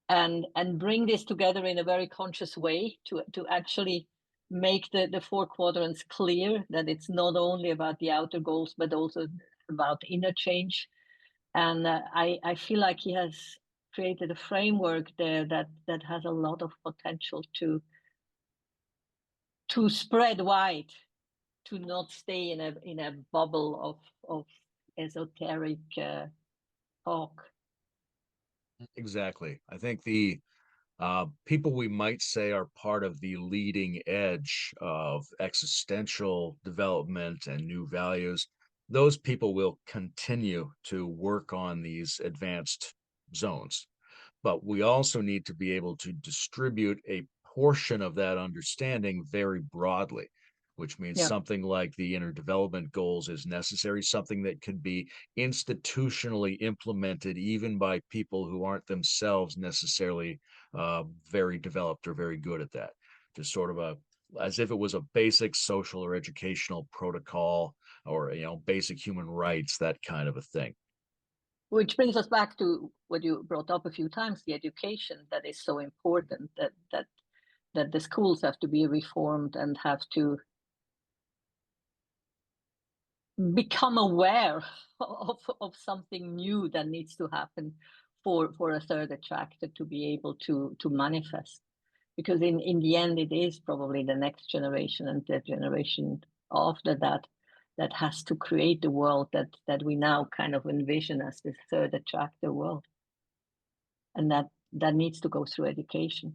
and bring this together in a very conscious way to actually make the four quadrants clear, that it's not only about the outer goals but also about inner change. And I feel like he has created a framework there that has a lot of potential to spread wide, to not stay in a bubble of esoteric talk. Exactly. I think the people we might say are part of the leading edge of existential development and new values, those people will continue to work on these advanced zones. But we also need to be able to distribute a portion of that understanding very broadly, which means Yeah. something like the inner development goals is necessary, something that can be institutionally implemented even by people who aren't themselves necessarily very developed or very good at that. Just sort of as if it was a basic social or educational protocol, or basic human rights, that kind of a thing. Which brings us back to what you brought up a few times, the education that is so important, that the schools have to be reformed and have to become aware of something new that needs to happen for a third attractor to be able to manifest. Because in the end, it is probably the next generation and the generation after that has to create the world that we now kind of envision as this third attractor world. And that needs to go through education.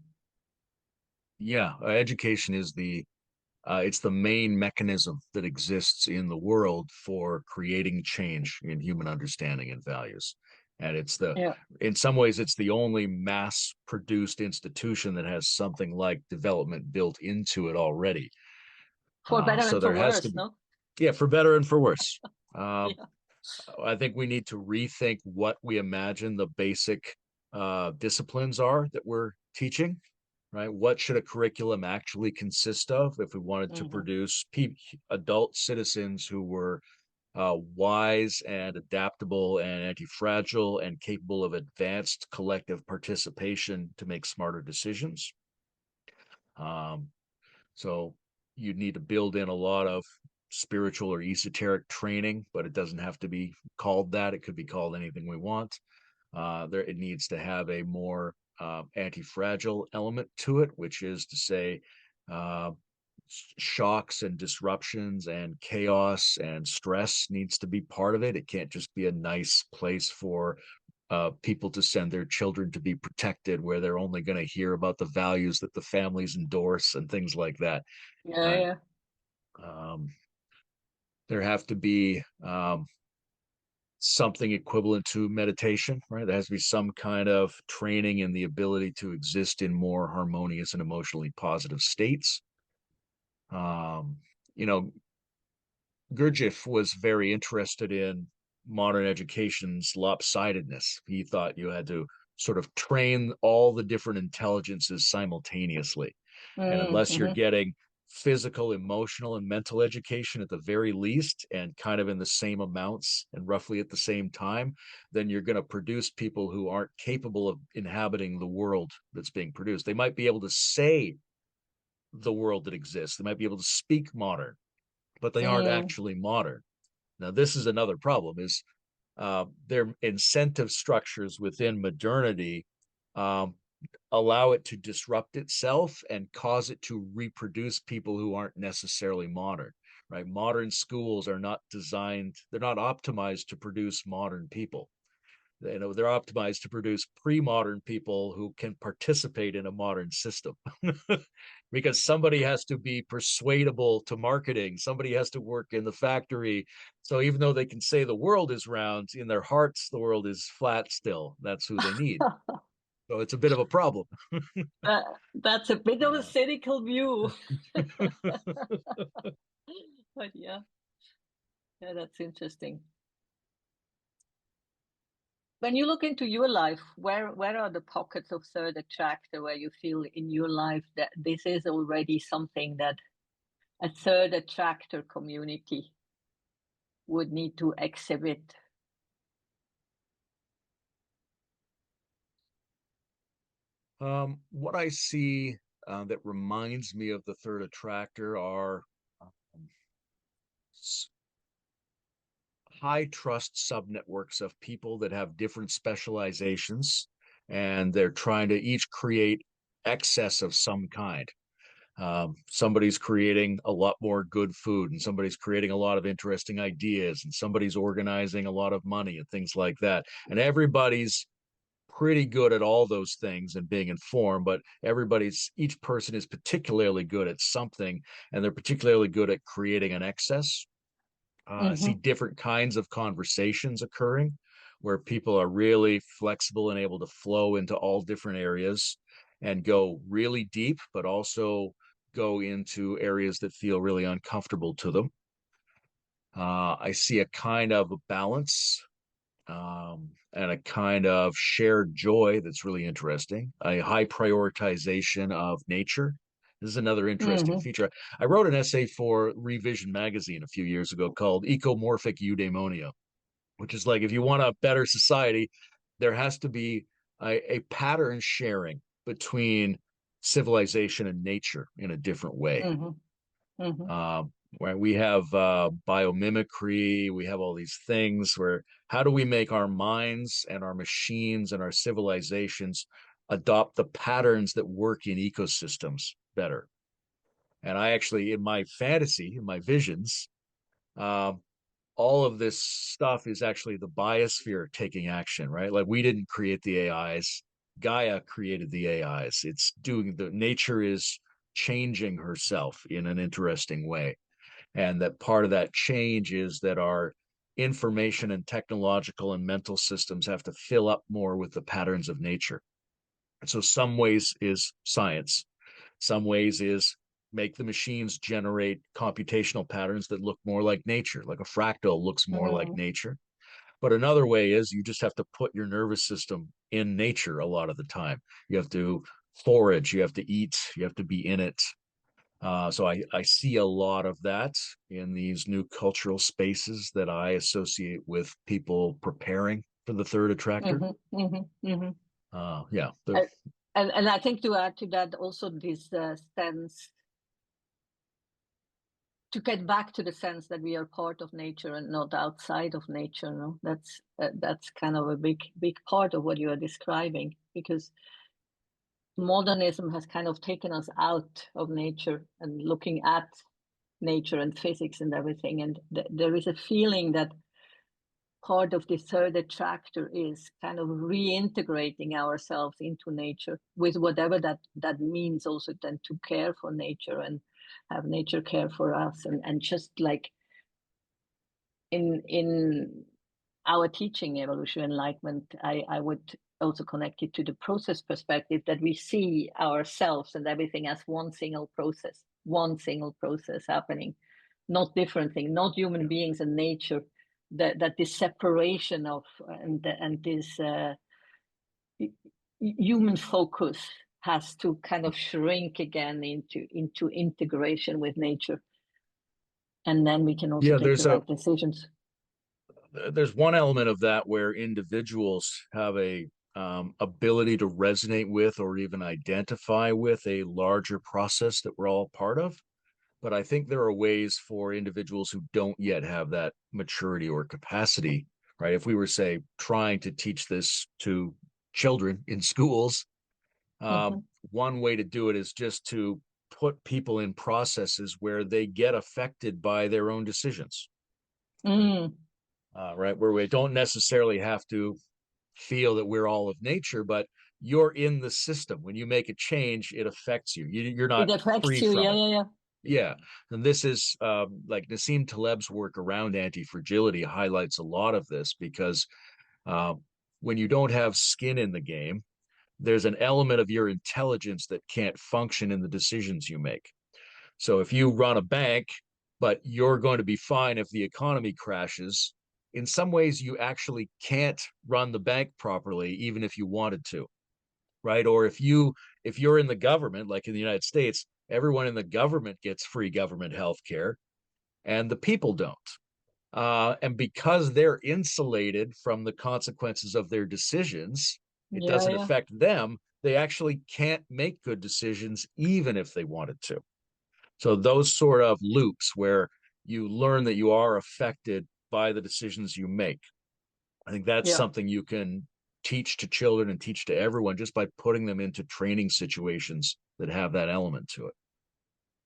Yeah, education is it's the main mechanism that exists in the world for creating change in human understanding and values. And Yeah. in some ways, it's the only mass produced institution that has something like development built into it already. For better So and for there has to worse, be, no? yeah, for better and for worse. Um, Yeah. I think we need to rethink what we imagine the basic disciplines are that we're teaching, right? What should a curriculum actually consist of if we wanted to Mm-hmm. produce adult citizens who were wise and adaptable and anti-fragile and capable of advanced collective participation to make smarter decisions? Um, so you'd need to build in a lot of spiritual or esoteric training, but it doesn't have to be called that. It could be called anything we want. It needs to have a more anti-fragile element to it, which is to say, uh, shocks and disruptions and chaos and stress needs to be part of it. It can't just be a nice place for people to send their children to be protected, where they're only going to hear about the values that the families endorse and things like that. Yeah, Right? yeah. Um, there have to be something equivalent to meditation, right? There has to be some kind of training in the ability to exist in more harmonious and emotionally positive states. Um, you know, Gurdjieff was very interested in modern education's lopsidedness. He thought you had to sort of train all the different intelligences simultaneously. And unless you're Mm-hmm. getting physical, emotional, and mental education at the very least, and kind of in the same amounts and roughly at the same time, then you're going to produce people who aren't capable of inhabiting the world that's being produced. They might be able to say the world that exists, they might be able to speak modern, but they aren't Mm. actually modern. Now, this is another problem, is their incentive structures within modernity um, allow it to disrupt itself and cause it to reproduce people who aren't necessarily modern, right? Modern schools are not designed, they're not optimized to produce modern people. They're optimized to produce pre-modern people who can participate in a modern system. Because somebody has to be persuadable to marketing, somebody has to work in the factory. So even though they can say the world is round, in their hearts the world is flat still. That's who they need. So it's a bit of a problem. That's a bit of a cynical view. But yeah, that's interesting. When you look into your life, where are the pockets of third attractor where you feel in your life that this is already something that a third attractor community would need to exhibit? What I see that reminds me of the third attractor are um, high trust subnetworks of people that have different specializations, and they're trying to each create excess of some kind. Somebody's creating a lot more good food, and somebody's creating a lot of interesting ideas, and somebody's organizing a lot of money and things like that. And everybody's pretty good at all those things and being informed, but each person is particularly good at something, and they're particularly good at creating an excess. I see Mm-hmm. different kinds of conversations occurring where people are really flexible and able to flow into all different areas and go really deep, but also go into areas that feel really uncomfortable to them. I see a kind of a balance and a kind of shared joy that's really interesting, a high prioritization of nature. This is another interesting Mm-hmm. feature. I wrote an essay for Revision magazine a few years ago called Ecomorphic Eudaimonia, which is like, if you want a better society, there has to be a pattern sharing between civilization and nature in a different way. Mm-hmm. Mm-hmm. Where we have biomimicry, we have all these things where how do we make our minds and our machines and our civilizations adopt the patterns that work in ecosystems better? And I actually, in my fantasy, in my visions, um, all of this stuff is actually the biosphere taking action, right? Like, we didn't create the AIs. Gaia created the AIs. It's doing the nature is changing herself in an interesting way. And that part of that change is that our information and technological and mental systems have to fill up more with the patterns of nature. So some ways is science, some ways is make the machines generate computational patterns that look more like nature, like a fractal looks more like Mm-hmm. nature. But another way is you just have to put your nervous system in nature a lot of the time. You have to forage, you have to eat, you have to be in it. So I see a lot of that in these new cultural spaces that I associate with people preparing for the third attractor. Mm-hmm. Mm-hmm. Mm-hmm. Yeah. And, and I think to add to that also this sense to get back to the sense that we are part of nature and not outside of nature. No, that's kind of a big part of what you are describing, because modernism has kind of taken us out of nature and looking at nature and physics and everything. And there is a feeling that part of the third attractor is kind of reintegrating ourselves into nature with whatever that means, also then to care for nature and have nature care for us, and just like in our teaching evolution enlightenment, I would also connect it to the process perspective, that we see ourselves and everything as one single process happening, not different thing, not human beings and nature. That this separation of and this human focus has to kind of shrink again into integration with nature, and then we can also Yeah, take the right decisions. there's one element of that where individuals have a ability to resonate with or even identify with a larger process that we're all part of. But I think there are ways for individuals who don't yet have that maturity or capacity, right? If we were, say, trying to teach this to children in schools, Mhm. one way to do it is just to put people in processes where they get affected by their own decisions, Mm. right? Where we don't necessarily have to feel that we're all of nature, but you're in the system. When you make a change, it affects you. You're It not affects free you. from Yeah, it. yeah, yeah. Yeah. And this is like Nassim Taleb's work around anti-fragility highlights a lot of this because uh, when you don't have skin in the game, there's an element of your intelligence that can't function in the decisions you make. So if you run a bank, but you're going to be fine if the economy crashes, in some ways you actually can't run the bank properly, even if you wanted to, right? Or if you're in the government, like in the United States, everyone in the government gets free government health care and the people don't. And because they're insulated from the consequences of their decisions, it Yeah, doesn't yeah. affect them. They actually can't make good decisions, even if they wanted to. So, those sort of loops where you learn that you are affected by the decisions you make, I think that's Yeah. something you can teach to children and teach to everyone just by putting them into training situations that have that element to it.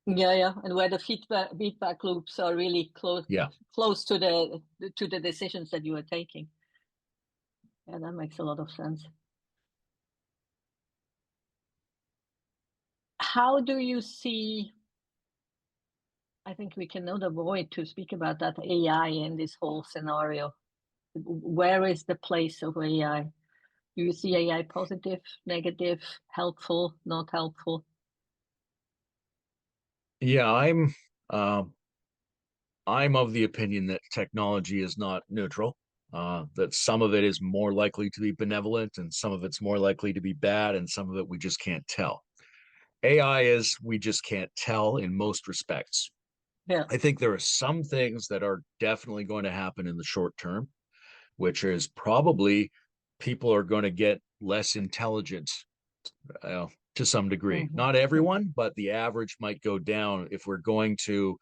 Yeah, yeah, and where the feedback loops are really Yeah. close to the decisions that you are taking. Yeah, that makes a lot of sense. How do you see? I think we cannot avoid to speak about that AI in this whole scenario. Where is the place of AI? Do you see AI positive, negative, helpful, not helpful? Yeah, I'm of the opinion that technology is not neutral. That some of it is more likely to be benevolent, and some of it's more likely to be bad, and some of it we just can't tell. AI is we just can't tell in most respects. Yeah. I think there are some things that are definitely going to happen in the short term, which is probably people are going to get less intelligent to some degree. Hmm. Not Hmm. everyone, but the average might go down if we're going to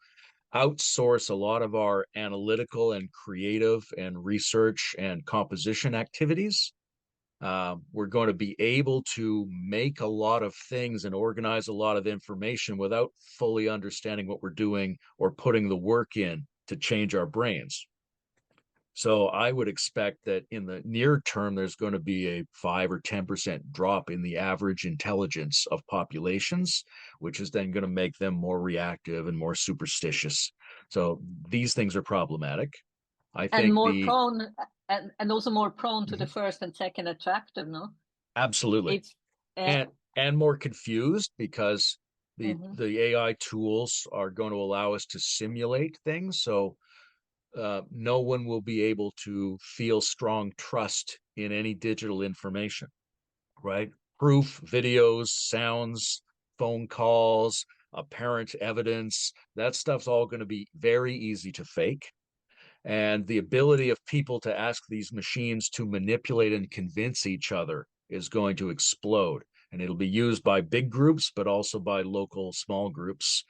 outsource a lot of our analytical and creative and research and composition activities. We're going to be able to make a lot of things and organize a lot of information without fully understanding what we're doing or putting the work in to change our brains. So I would expect that in the near term, there's going to be a 5 or 10% drop in the average intelligence of populations, which is then going to make them more reactive and more superstitious. So these things are problematic. I And think more the prone, and also more prone to the first and second attractive, no? absolutely It's uh, and more confused because mhm. the AI tools are going to allow us to simulate things. So no one will be able to feel strong trust in any digital information, right? Proof, videos, sounds, phone calls, apparent evidence, that stuff's all going to be very easy to fake. And the ability of people to ask these machines to manipulate and convince each other is going to explode. And it'll be used by big groups, but also by local small groups.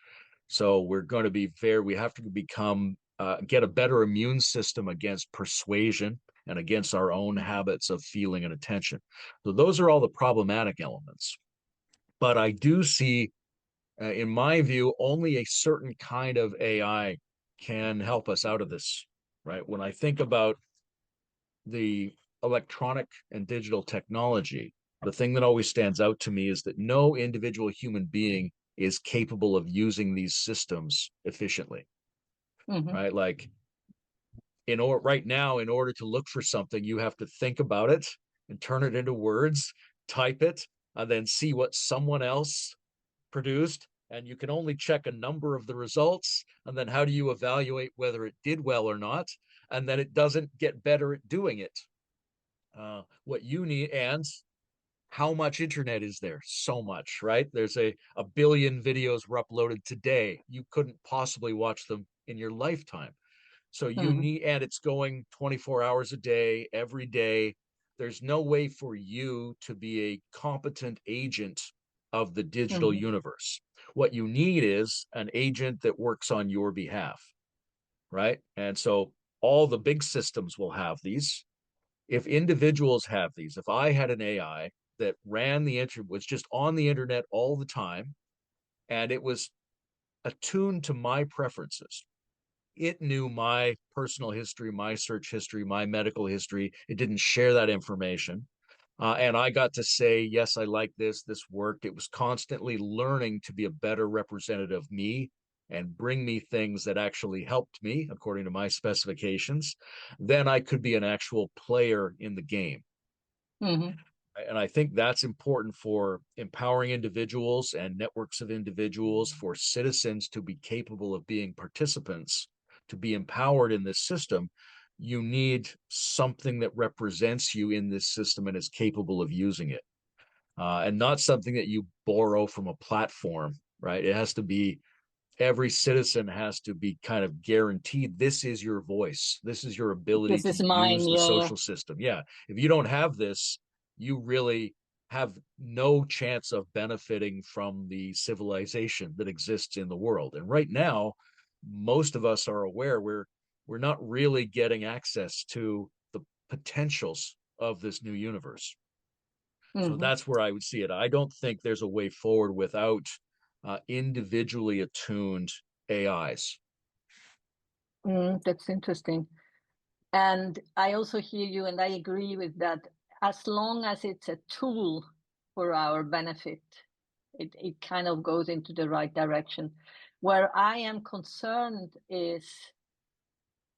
So we're going to be we have to become, get a better immune system against persuasion and against our own habits of feeling and attention. So those are all the problematic elements. But I do see, in my view, only a certain kind of AI can help us out of this, right? When I think about the electronic and digital technology, the thing that always stands out to me is that no individual human being is capable of using these systems efficiently, Hmm. right? Like right now, in order to look for something, you have to think about it and turn it into words, type it, and then see what someone else produced. And you can only check a number of the results. And then how do you evaluate whether it did well or not? And then it doesn't get better at doing it. What you need, and how much internet is there? So much, right? There's a billion videos were uploaded today. You couldn't possibly watch them in your lifetime. So you Hmm. need, and it's going 24 hours a day, every day. There's no way for you to be a competent agent of the digital Hmm. universe. What you need is an agent that works on your behalf, right? And so all the big systems will have these. If individuals have these, if I had an AI that ran the internet, was just on the internet all the time, and it was attuned to my preferences, it knew my personal history, my search history, my medical history. It didn't share that information. And I got to say, yes, I like this. This worked. It was constantly learning to be a better representative of me and bring me things that actually helped me according to my specifications. Then I could be an actual player in the game. Mm-hmm. And I think that's important for empowering individuals and networks of individuals, for citizens to be capable of being participants, to be empowered in this system. You need something that represents you in this system and is capable of using it, and not something that you borrow from a platform, right? It has to be, every citizen has to be kind of guaranteed this is your voice, this is your ability This to is mine. use the Yeah, yeah. social system. Yeah, if you don't have this, you really have no chance of benefiting from the civilization that exists in the world. And right now, most of us are aware we're not really getting access to the potentials of this new universe. So Mm-hmm. that's where I would see it. I don't think there's a way forward without individually attuned AIs. That's interesting. And I also hear you, and I agree with that. As long as it's a tool for our benefit, it kind of goes into the right direction. Where I am concerned is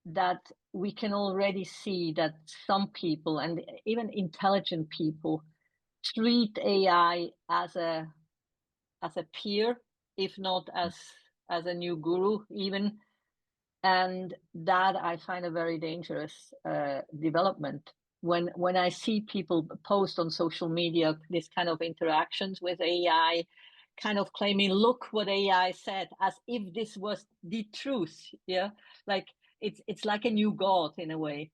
that we can already see that some people, and even intelligent people, treat AI as a peer, if not as a new guru, even. And that I find a very dangerous development. When I see people post on social media this kind of interactions with AI, kind of claiming, "Look what AI said," as if this was the truth. Yeah, like it's like a new god in a way,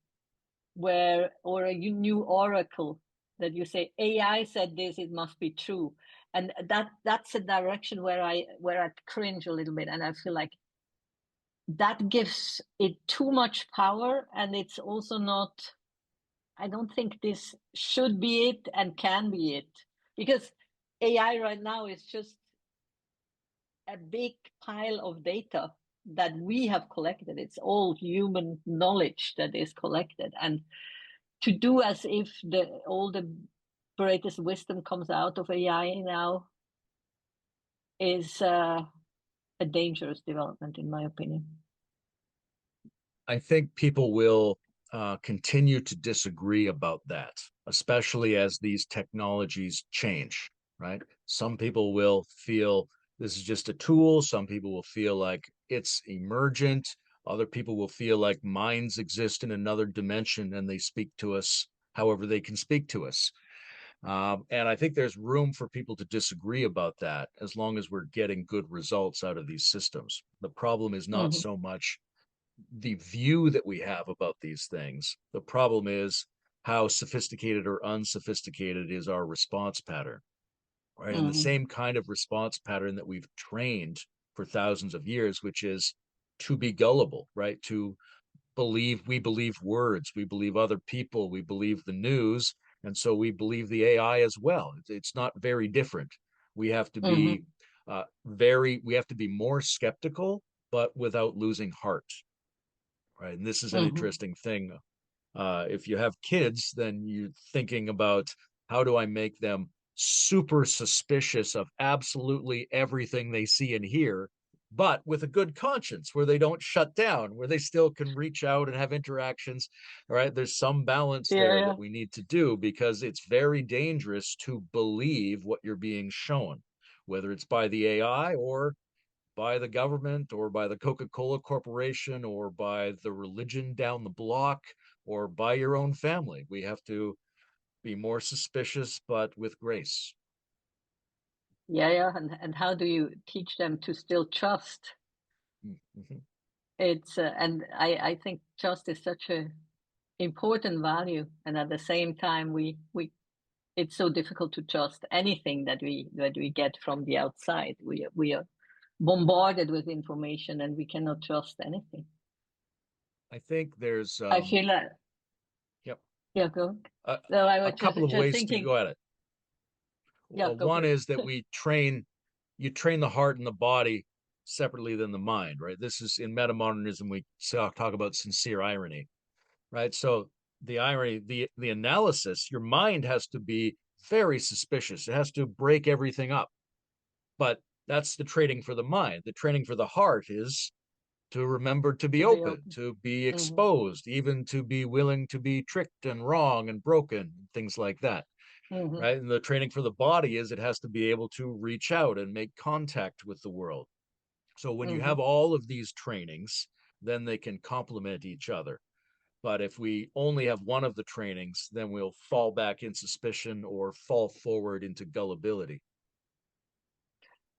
where or a new oracle that you say AI said this, it must be true, and that's a direction where I cringe a little bit, and I feel like that gives it too much power, and it's also not, I don't think this should be it and can be it, because AI right now is just a big pile of data that we have collected. It's all human knowledge that is collected, and to do as if all the greatest wisdom comes out of AI now is a dangerous development, in my opinion. I think people will continue to disagree about that, especially as these technologies change, right? Some people will feel this is just a tool. Some people will feel like it's emergent. Other people will feel like minds exist in another dimension and they speak to us however they can speak to us. And I think there's room for people to disagree about that as long as we're getting good results out of these systems. The problem is not Mm-hmm. so much the view that we have about these things. The problem is how sophisticated or unsophisticated is our response pattern, right? And the Mm-hmm. same kind of response pattern that we've trained for thousands of years, which is to be gullible, right? To believe, we believe words, we believe other people, we believe the news, and so we believe the AI as well. It's not very different. We have to be Mm-hmm. we have to be more skeptical, but without losing heart, right? And this is an Mm-hmm. interesting thing. If you have kids, then you're thinking about how do I make them super suspicious of absolutely everything they see and hear, but with a good conscience where they don't shut down, where they still can reach out and have interactions. All right. There's some balance Yeah, there yeah. that we need to do because it's very dangerous to believe what you're being shown, whether it's by the AI or by the government or by the Coca-Cola Corporation or by the religion down the block or by your own family. We have to be more suspicious, but with grace. Yeah, yeah. And how do you teach them to still trust? Mm-hmm. It's and I think trust is such a important value, and at the same time we it's so difficult to trust anything that we get from the outside. We are bombarded with information, and we cannot trust anything. I think there's I feel like, yep, yeah, go. a, So I a was couple of just ways to thinking, go at it. yeah, go One for it. is that you train the heart and the body separately than the mind, right? This is in metamodernism, we talk about sincere irony, right? So the irony, the analysis, your mind has to be very suspicious. It has to break everything up. But that's the training for the mind. The training for the heart is to remember to be To be open, open. to be Mm-hmm. exposed, even to be willing to be tricked and wrong and broken, things like that. Mm-hmm. Right. And the training for the body is it has to be able to reach out and make contact with the world. So when you Mm-hmm. have all of these trainings, then they can complement each other. But if we only have one of the trainings, then we'll fall back in suspicion or fall forward into gullibility.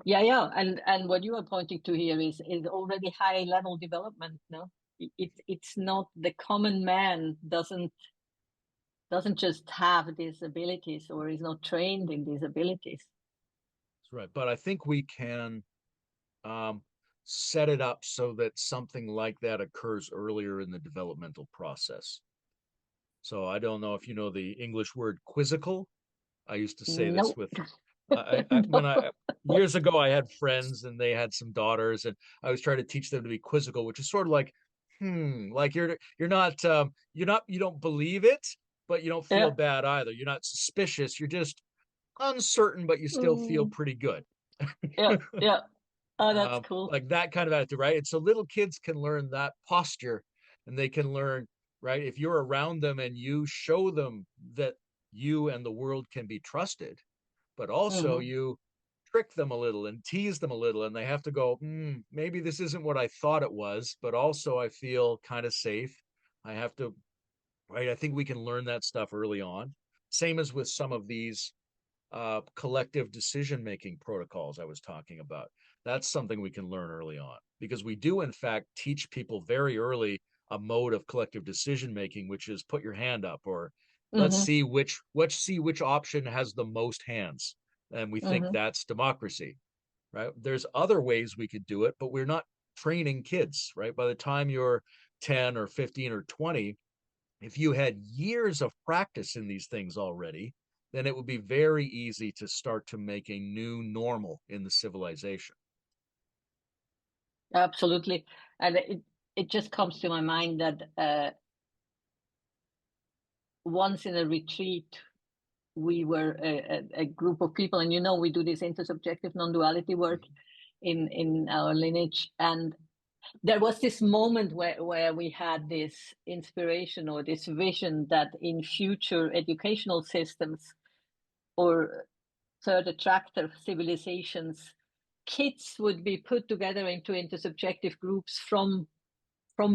Yeah, yeah, and what you are pointing to here is already high level development. No, it's not the common man doesn't just have these abilities or is not trained in these abilities. That's right. But I think we can um, set it up so that something like that occurs earlier in the developmental process. So I don't know if you know the English word quizzical. I used to say this No, with when no, I years ago I had friends and they had some daughters and I was trying to teach them to be quizzical, which is sort of like like you don't believe it, but you don't feel yeah, bad either. You're not suspicious. You're just uncertain, but you still feel mm, pretty good. yeah, yeah. Oh, that's cool. Like that kind of attitude, right? And so little kids can learn that posture and they can learn, right? If you're around them and you show them that you and the world can be trusted, but also Mm-hmm. you trick them a little and tease them a little, and they have to go, maybe this isn't what I thought it was, but also I feel kind of safe. I have to, right? I think we can learn that stuff early on. Same as with some of these collective decision making protocols I was talking about. That's something we can learn early on because we do, in fact, teach people very early a mode of collective decision making, which is put your hand up or Mm-hmm. let's see which option has the most hands, and we think Mm-hmm. that's democracy, right? There's other ways we could do it, but we're not training kids, right? By the time you're 10 or 15 or 20, if you had years of practice in these things already, then it would be very easy to start to make a new normal in the civilization. Absolutely, and it just comes to my mind that once in a retreat we were a group of people, and we do this intersubjective non-duality work Mm-hmm. in our lineage, and there was this moment where we had this inspiration or this vision that in future educational systems or third attractor civilizations, kids would be put together into intersubjective groups from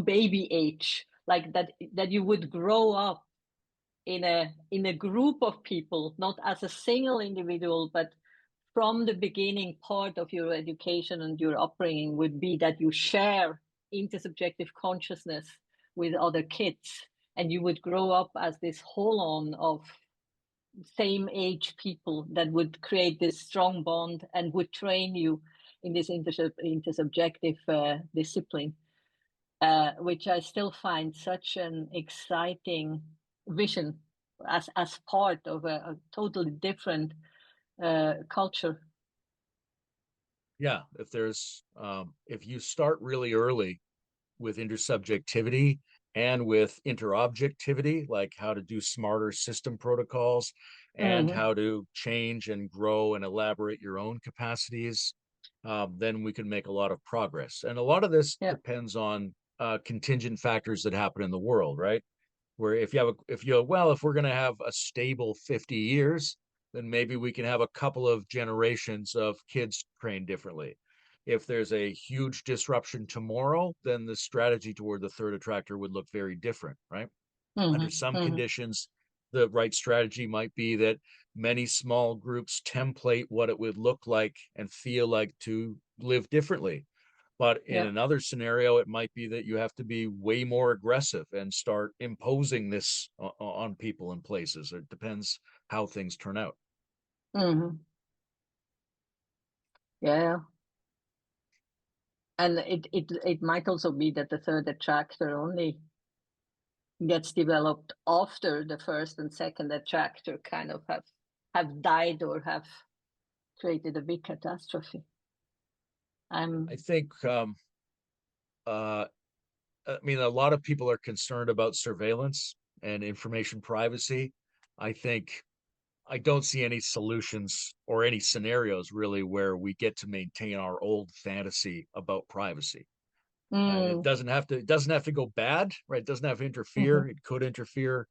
baby age, like that you would grow up in a group of people, not as a single individual, but from the beginning, part of your education and your upbringing would be that you share intersubjective consciousness with other kids, and you would grow up as this whole on of same age people that would create this strong bond and would train you in this intersubjective discipline, which I still find such an exciting vision as part of a totally different culture. Yeah, if you start really early with intersubjectivity and with interobjectivity, like how to do smarter system protocols and Mm-hmm. how to change and grow and elaborate your own capacities, then we can make a lot of progress. And a lot of this Yeah. depends on contingent factors that happen in the world, right? Where if we're going to have a stable 50 years, then maybe we can have a couple of generations of kids trained differently. If there's a huge disruption tomorrow, then the strategy toward the third attractor would look very different, right? Under Mm-hmm. some Mm-hmm. conditions, the right strategy might be that many small groups template what it would look like and feel like to live differently. But in Yeah. another scenario, it might be that you have to be way more aggressive and start imposing this on people and places. It depends how things turn out. Mm-hmm. Yeah. And it might also be that the third attractor only gets developed after the first and second attractor kind of have died or have created a big catastrophe. I think uh, I mean, a lot of people are concerned about surveillance and information privacy. I think I don't see any solutions or any scenarios really where we get to maintain our old fantasy about privacy. It mm, doesn't have to go bad, right? It doesn't have to mm-hmm. interfere. It could interfere.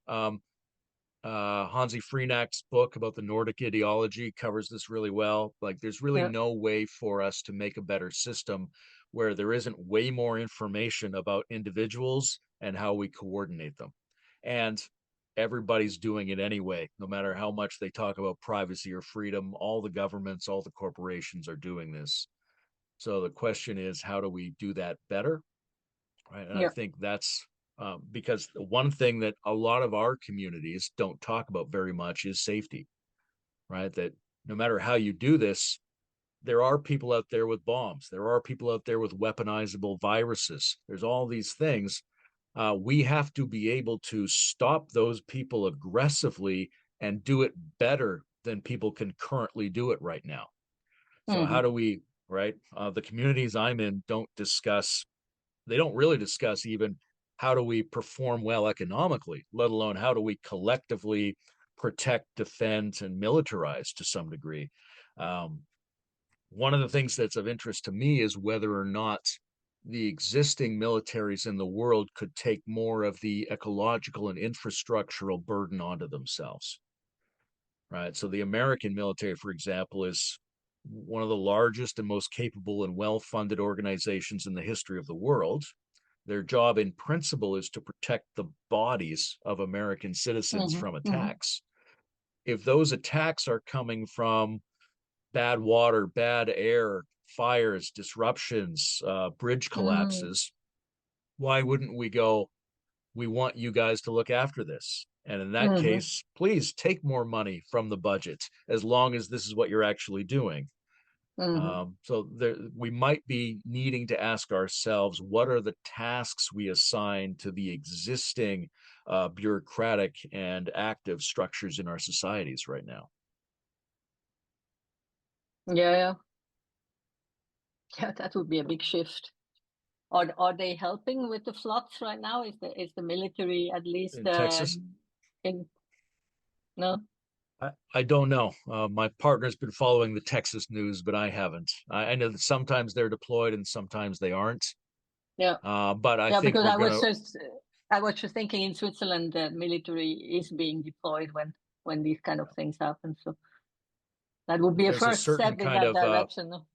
Hansi Freenak's book about the Nordic ideology covers this really well. Like, there's really Yeah. no way for us to make a better system where there isn't way more information about individuals and how we coordinate them. And everybody's doing it anyway, no matter how much they talk about privacy or freedom. All the governments, all the corporations are doing this. So the question is, how do we do that better? Right. And I Yeah. think that's because one thing that a lot of our communities don't talk about very much is safety, right? That no matter how you do this, there are people out there with bombs. There are people out there with weaponizable viruses. There's all these things. We have to be able to stop those people aggressively and do it better than people can currently do it right now. So, how Mm-hmm. do we, right? The communities I'm in they don't really discuss even how do we perform well economically, let alone how do we collectively protect, defend, and militarize to some degree. Um, One of the things that's of interest to me is whether or not the existing militaries in the world could take more of the ecological and infrastructural burden onto themselves. Right. So the American military, for example, is one of the largest and most capable and well funded organizations in the history of the world. Their job in principle is to protect the bodies of American citizens Mm-hmm. from Mm-hmm. attacks. If those attacks are coming from bad water, bad air, fires, disruptions, bridge Mm, collapses, why wouldn't we go, we want you guys to look after this? And in that mm-hmm. case, please take more money from the budget as long as this is what you're actually doing. Mm-hmm. So there, we might be needing to ask ourselves, what are the tasks we assign to the existing bureaucratic and active structures in our societies right now? Yeah, yeah. Yeah, that would be a big shift. Are they helping with the floods right now? Is the military at least In Texas, in no? I don't know. My partner's been following the Texas news, but I haven't. I know that sometimes they're deployed and sometimes they aren't. Yeah. But I Yeah, think because we're going to, I was just thinking in Switzerland the military is being deployed when these kind of things happen. So that would be a there's a first certain step in kind that of direction. No?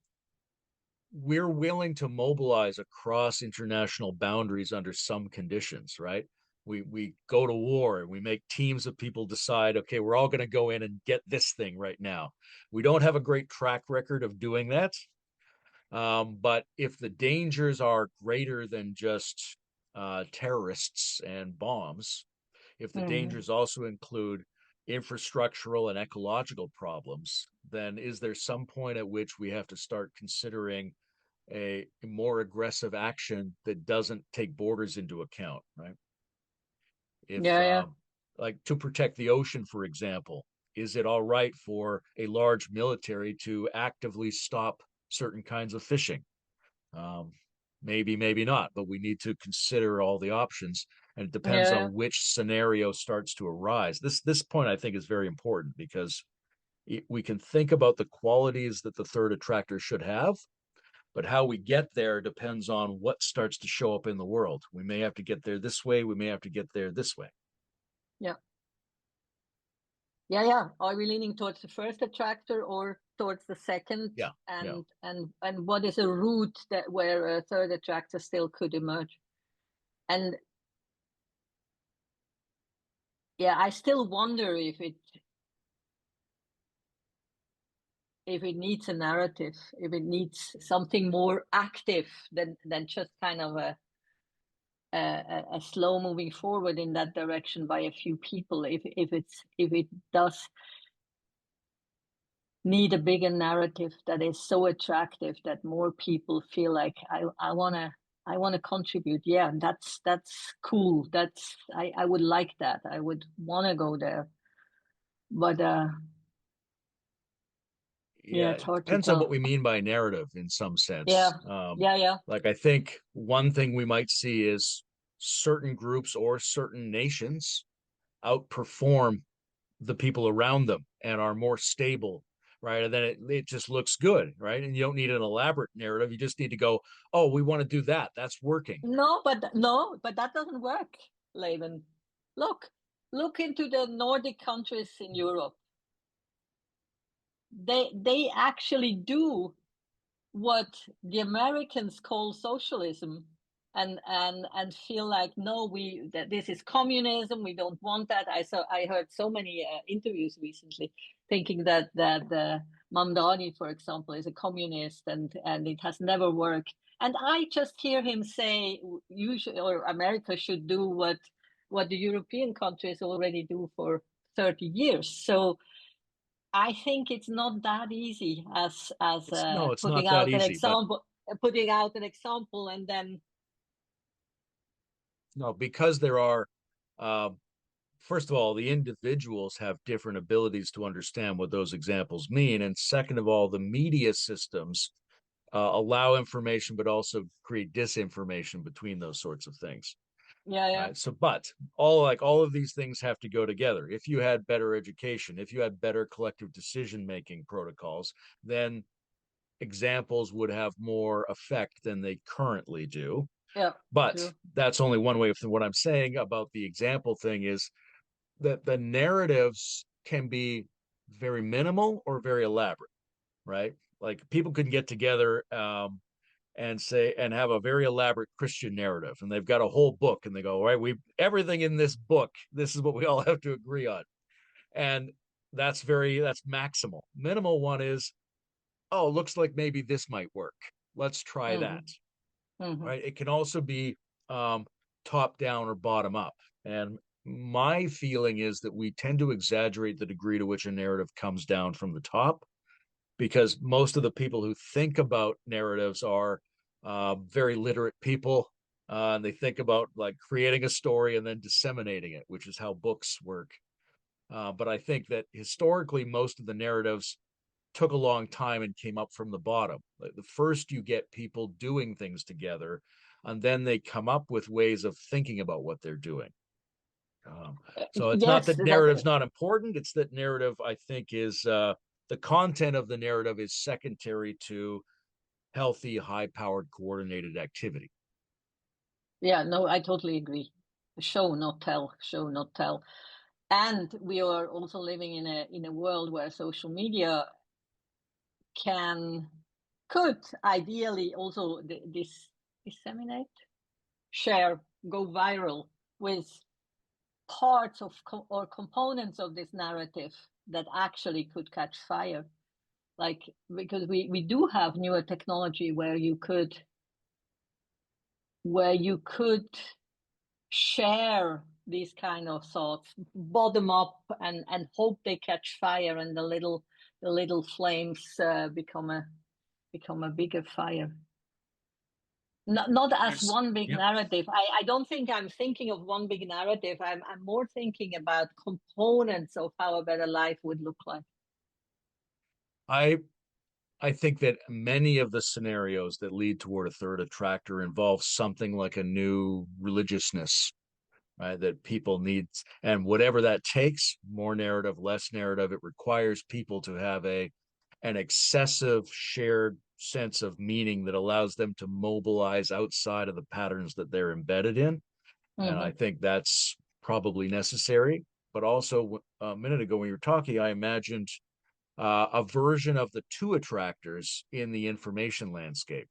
we're willing to mobilize across international boundaries under some conditions, right? We go to war and we make teams of people decide, okay, we're all going to go in and get this thing right now. We don't have a great track record of doing that. But if the dangers are greater than just terrorists and bombs, if the Mm-hmm. dangers also include infrastructural and ecological problems, then is there some point at which we have to start considering a more aggressive action that doesn't take borders into account, right? If, Yeah, yeah, like, to protect the ocean, for example, is it all right for a large military to actively stop certain kinds of fishing? Um, Maybe, maybe not, but we need to consider all the options, and it depends yeah, on which scenario starts to arise. This point I think is very important because we can think about the qualities that the third attractor should have, but how we get there depends on what starts to show up in the world. We may have to get there this way. We may have to get there this way. yeah, yeah, yeah. Are we leaning towards the first attractor or towards the second? Yeah, yeah. And what is a route that where a third attractor still could emerge? And yeah, I still wonder if it needs a narrative, if it needs something more active than just kind of a slow moving forward in that direction by a few people. If it does need a bigger narrative that is so attractive that more people feel like I wanna contribute. Yeah, that's cool. I would like that. I would wanna go there. But yeah, Yeah, it's it hard to depends on what tell. we mean by narrative in some Yeah, sense. yeah. Like I think one thing we might see is certain groups or certain nations outperform the people around them and are more stable, right? And then it just looks good, right? And you don't need an elaborate narrative. You just need to go, oh, we want to do that. That's working. No, but that doesn't work, Layman. Look, look into the Nordic countries in Europe. They actually do what the Americans call socialism, and feel like, no, we that this is communism. We don't want that. I heard so many interviews recently, thinking that Mamdani, for example, is a communist, and it has never worked. And I just hear him say, you should, or America should do what the European countries already do for 30 years. So I think it's not that easy as It's no, it's putting not that out an easy, but example, and then no, because there are uh, first of all, the individuals have different abilities to understand what those examples mean. And second of all, the media systems allow information, but also create disinformation between those sorts of things. yeah. Right. So, but all of these things have to go together. If you had better education, if you had better collective decision making protocols, then examples would have more effect than they currently do. Yeah, But true. that's only one way of what I'm saying about the example thing is that the narratives can be very minimal or very elaborate, right? Like people can get together and say and have a very elaborate Christian narrative, and they've got a whole book, and they go, all right, we everything in this book, this is what we all have to agree on, and that's maximal. Minimal one is, oh, looks like maybe this might work. Let's try that. Mm-hmm. Mm-hmm. Right? It can also be top down or bottom up. And my feeling is that we tend to exaggerate the degree to which a narrative comes down from the top, because most of the people who think about narratives are very literate people. And they think about like creating a story and then disseminating it, which is how books work. But I think that historically, most of the narratives took a long time and came up from the bottom. Like the first you get people doing things together, and then they come up with ways of thinking about what they're doing. So it's not Yes, that narrative's not important. It's that narrative, I think, is the content of the narrative is secondary to healthy, high-powered, coordinated activity. yeah. No, I totally agree. Show not tell. Show not tell. And we are also living in a world where social media can could ideally also disseminate, share, go viral with parts of or components of this narrative that actually could catch fire, like because we do have newer technology where you could share these kind of thoughts bottom up and hope they catch fire, and the little flames become a bigger fire. Not as There's, one big yep. narrative. I don't think I'm thinking of one big narrative. I'm more thinking about components of how a better life would look like. I I think that many of the scenarios that lead toward a third attractor involve something like a new religiousness, right? That people need, and whatever that takes, more narrative, less narrative, it requires people to have an excessive shared sense of meaning that allows them to mobilize outside of the patterns that they're embedded in. And I Mm-hmm. think that's probably necessary. But also, a minute ago when you were talking, I imagined a version of the two attractors in the information landscape.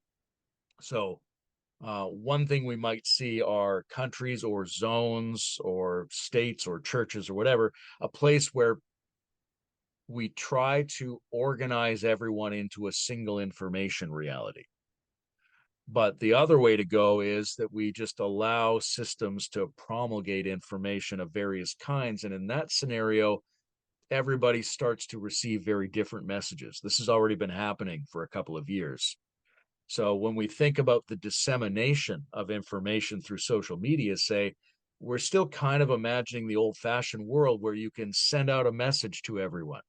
So, one thing we might see are countries or zones or states or churches or whatever, a place where we try to organize everyone into a single information reality. But the other way to go is that we just allow systems to promulgate information of various kinds. And in that scenario, everybody starts to receive very different messages. This has already been happening for a couple of years. So when we think about the dissemination of information through social media, say, we're still kind of imagining the old-fashioned world where you can send out a message to everyone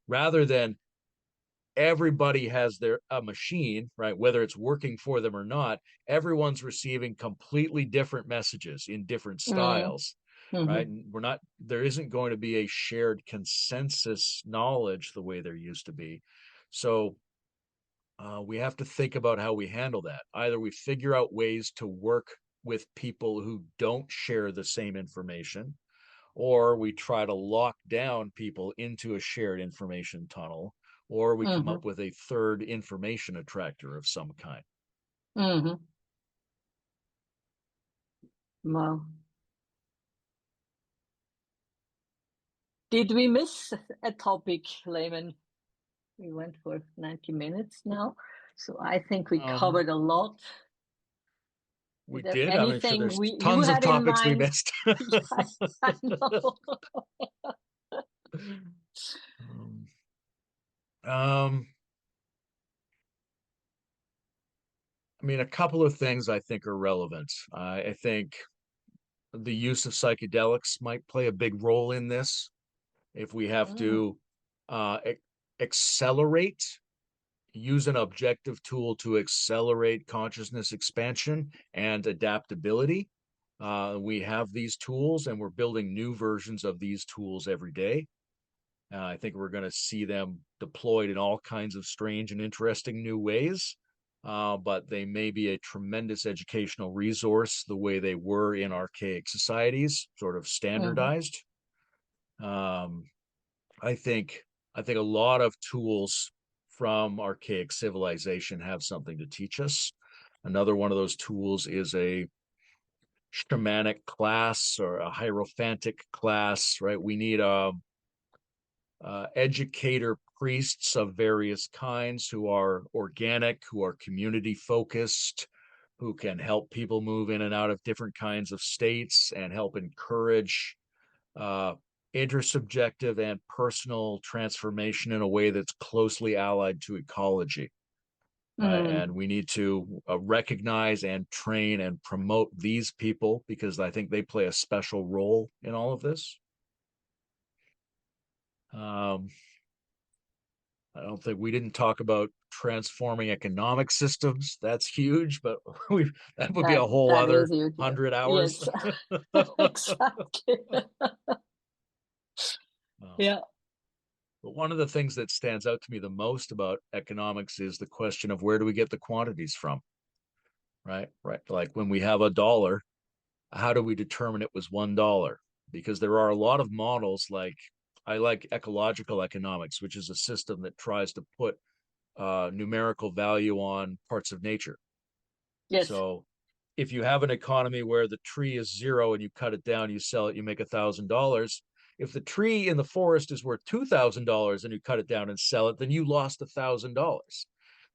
rather than everybody has a machine, right? Whether it's working for them or not, everyone's receiving completely different messages in different styles, right? Mm-hmm. And there isn't going to be a shared consensus knowledge the way there used to be. So we have to think about how we handle that. Either we figure out ways to work with people who don't share the same information, or we try to lock down people into a shared information tunnel, or we come Mm-hmm. up with a third information attractor of some kind. Mm-hmm. Wow. Did we miss a topic, Layman? We went for 90 minutes now, so I think we Um, covered a lot. Is we there did. I'm sure anything there's you tons of had in topics we mind? missed. Yeah, I know. um, um, I mean, a couple of things I think are relevant. I think the use of psychedelics might play a big role in this. If we have Mm, to uh, accelerate, use an objective tool to accelerate consciousness expansion and adaptability. We have these tools and we're building new versions of these tools every day. I think we're going to see them deployed in all kinds of strange and interesting new ways. But they may be a tremendous educational resource the way they were in archaic societies, sort of mhm, standardized. Um, I think I think a lot of tools from archaic civilization have something to teach us. Another one of those tools is a shamanic class or a hierophantic class, right? We need educator priests of various kinds who are organic, who are community focused, who can help people move in and out of different kinds of states and help encourage uh, intersubjective and personal transformation in a way that's closely allied to ecology. And mm. we need to recognize and train and promote these people because I think they play a special role in all of this. Um, I don't think we didn't talk about transforming economic systems. That's huge, but that would be a whole That other is huge. 100 hours. Yes, exactly. Um, Yeah. but one of the things that stands out to me the most about economics is the question of where do we get the quantities from, right? Right. Like when we have a dollar, how do we determine it was $1? Because there are a lot of models like I like ecological economics, which is a system that tries to put numerical value on parts of nature. Yes. So if you have an economy where the tree is zero and you cut it down, you sell it, you make $1,000. If the tree in the forest is worth $2,000 and you cut it down and sell it, then you lost $1,000.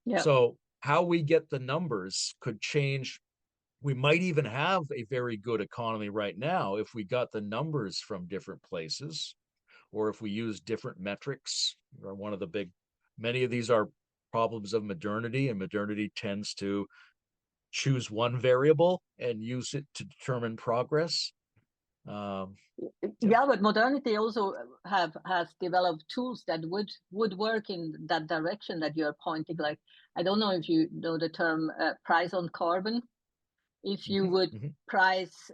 Yeah. So how we get the numbers could change. We might even have a very good economy right now if we got the numbers from different places or if we use different metrics. Or one of the big, many of these are problems of modernity, and modernity tends to choose one variable and use it to determine progress. Um, yeah. Yeah, but modernity also have has developed tools that would work in that direction that you're pointing. Like, I don't know if you know the term price on carbon. If you Mm-hmm, would mm-hmm, price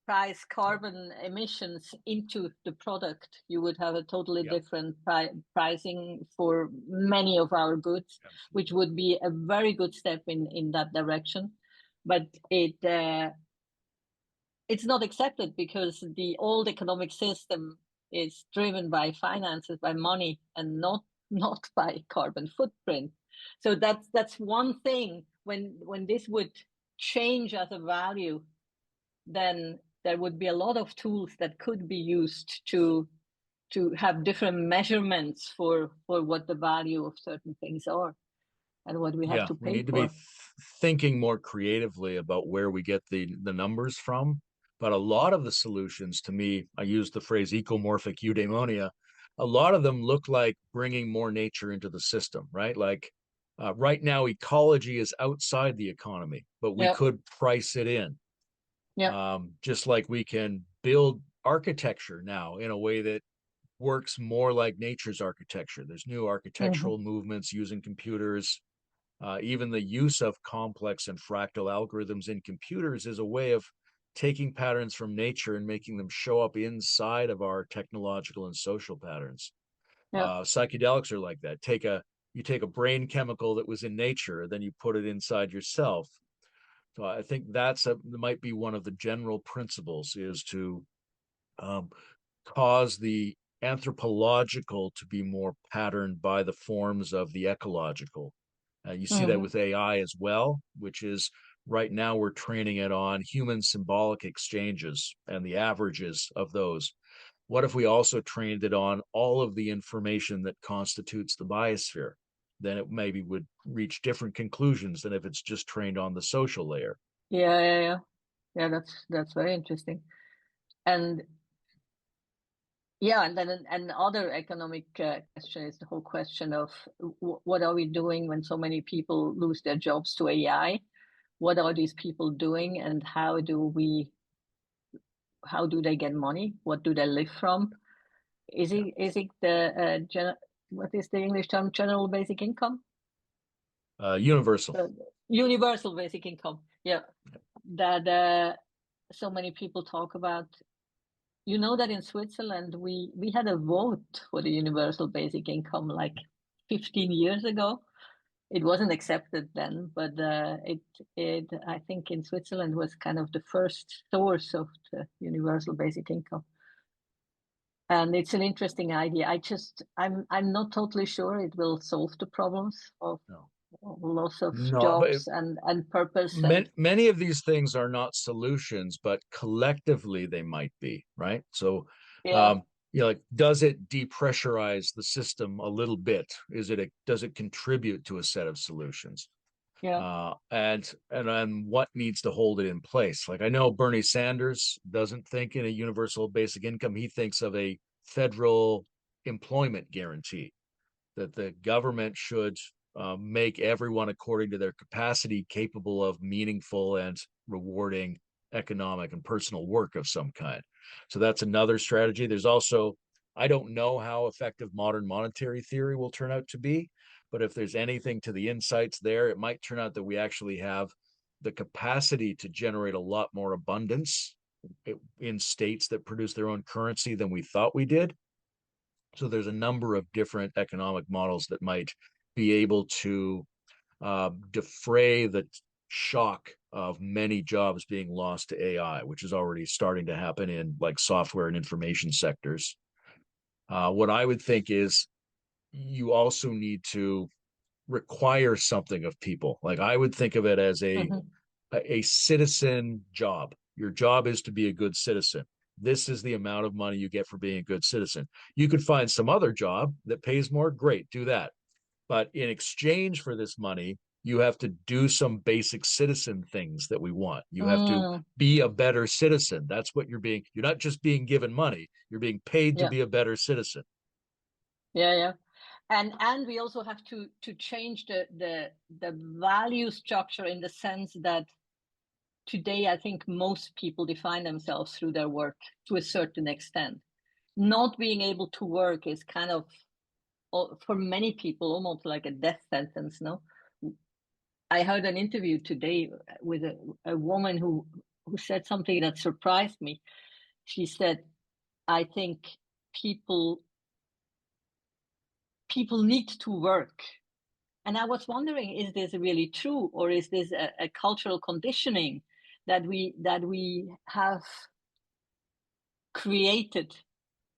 yeah, carbon emissions into the product, you would have a totally yeah, different pricing for many of our goods, which absolutely. would be a very good step in that direction. But it's not accepted because the old economic system is driven by finances, by money, and not by carbon footprint. So that's one thing. When this would change as a value, then there would be a lot of tools that could be used to have different measurements for what the value of certain things are. and what we have Yeah, to we pay need to be for. thinking more creatively about where we get the numbers from. But a lot of the solutions, to me, I use the phrase ecomorphic eudaimonia. A lot of them look like bringing more nature into the system, right? Like right now, ecology is outside the economy, but we Yeah, could price it in. yeah, Just like we can build architecture now in a way that works more like nature's architecture. There's new hmm architectural movements using computers. Even the use of complex and fractal algorithms in computers is a way of taking patterns from nature and making them show up inside of our technological and social patterns. yeah, Psychedelics are like that. You take a brain chemical that was in nature, then you put it inside yourself. So I think might be one of the general principles is to um, cause the anthropological to be more patterned by the forms of the ecological. You see that hmm with AI as well, which is right now we're training it on human symbolic exchanges and the averages of those. What if we also trained it on all of the information that constitutes the biosphere? Then it maybe would reach different conclusions than if it's just trained on the social layer. yeah, yeah, yeah. Yeah, that's very interesting. And yeah, and then another economic question is the whole question of what are we doing when so many people lose their jobs to AI? What are these people doing, and how do they get money? What do they live from? Yeah. Is it the what is the English term? General basic income? Universal. The universal basic income. Yeah, that so many people talk about. You know that in Switzerland we had a vote for the universal basic income like 15 years ago. It wasn't accepted then, but it I think in Switzerland was kind of the first source of the universal basic income. And it's an interesting idea. I'm not totally sure it will solve the problems No, of loss of no, but jobs and purpose and many of these things are not solutions, but collectively they might be, right? So, yeah, um, like, does it depressurize the system a little bit? Does it contribute to a set of solutions? yeah. And what needs to hold it in place? Like, I know Bernie Sanders doesn't think in a universal basic income. He thinks of a federal employment guarantee that the government should make everyone according to their capacity capable of meaningful and rewarding economic and personal work of some kind. So that's another strategy. There's also, I don't know how effective modern monetary theory will turn out to be, but if there's anything to the insights there, it might turn out that we actually have the capacity to generate a lot more abundance in states that produce their own currency than we thought we did. So there's a number of different economic models that might be able to defray the shock of many jobs being lost to AI, which is already starting to happen in like software and information sectors. What I would think is you also need to require something of people. Like I would think of it as hmm a citizen job. Your job is to be a good citizen. This is the amount of money you get for being a good citizen. You could find some other job that pays more. Great, do that. But in exchange for this money, you have to do some basic citizen things that we want. You have to Mm, be a better citizen. That's what you're not just being given money, you're being paid to yeah, be a better citizen. yeah, yeah. And we also have to change the value structure in the sense that today I think most people define themselves through their work to a certain extent. Not being able to work is kind of for many people almost like a death sentence. No, I heard an interview today with a woman who said something that surprised me. She said, "I think people people need to work." And I was wondering, is this really true, or is this a cultural conditioning that we have created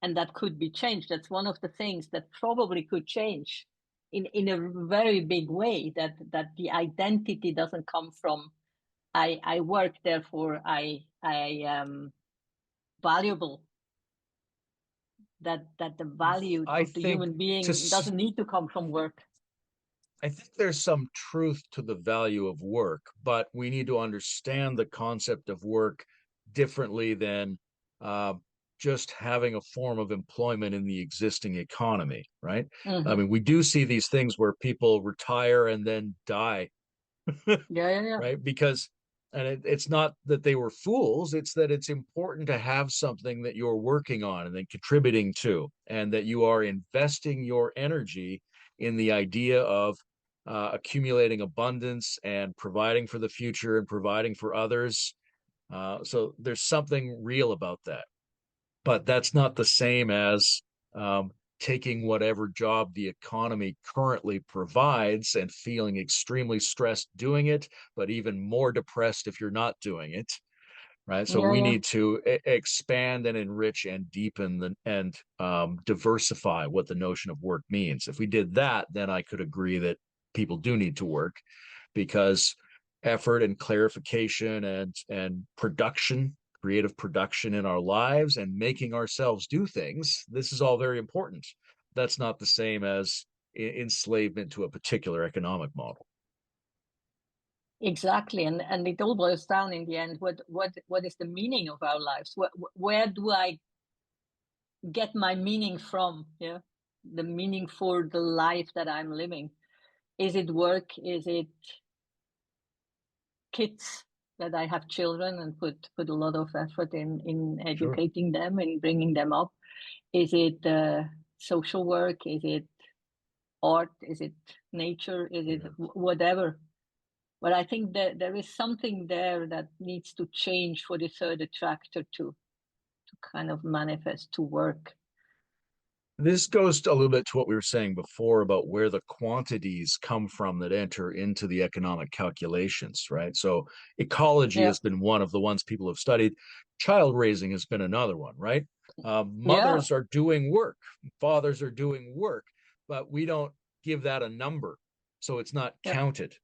and that could be changed? That's one of the things that probably could change in a very big way. That the identity doesn't come from I work, therefore I am valuable. That the value I of the think human to being doesn't need to come from work. I think there's some truth to the value of work, but we need to understand the concept of work differently than uh, just having a form of employment in the existing economy, right? I Hmm. mean, we do see these things where people retire and then die, Yeah, yeah, yeah. right? Because, and it's not that they were fools, it's that it's important to have something that you're working on and then contributing to, and that you are investing your energy in the idea of accumulating abundance and providing for the future and providing for others. So there's something real about that, but that's not the same as um, taking whatever job the economy currently provides and feeling extremely stressed doing it, but even more depressed if you're not doing it. Right. So Yeah, we yeah. need to expand and enrich and deepen and diversify what the notion of work means. If we did that, then I could agree that people do need to work, because effort and clarification and production, creative production in our lives and making ourselves do things, this is all very important. That's not the same as enslavement to a particular economic model. Exactly, and it all boils down in the end. What is the meaning of our lives? Where do I get my meaning from? Yeah, the meaning for the life that I'm living. Is it work? Is it kids that I have children and put a lot of effort in Sure. educating them and bringing them up? Is it social work? Is it art? Is it nature? Is it Yeah. whatever? But I think that there is something there that needs to change for the third attractor to kind of manifest to work. This goes a little bit to what we were saying before about where the quantities come from that enter into the economic calculations, right? So ecology Yeah, has been one of the ones people have studied. Child raising has been another one, right? yeah, Mothers are doing work, fathers are doing work, but we don't give that a number. So it's not yeah, counted.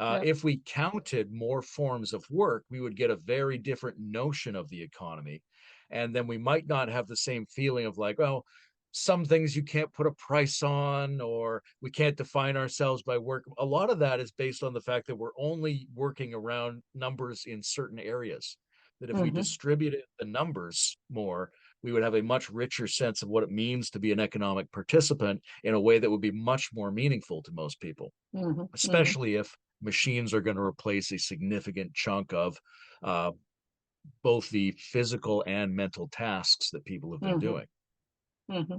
yeah. If we counted more forms of work, we would get a very different notion of the economy. And then we might not have the same feeling of like, well, some things you can't put a price on, or we can't define ourselves by work. A lot of that is based on the fact that we're only working around numbers in certain areas. That if we Mm-hmm, distributed the numbers more, we would have a much richer sense of what it means to be an economic participant in a way that would be much more meaningful to most people, mm-hmm, mm-hmm, especially if machines are going to replace a significant chunk of uh, both the physical and mental tasks that people have been mm-hmm, doing. mm-hmm.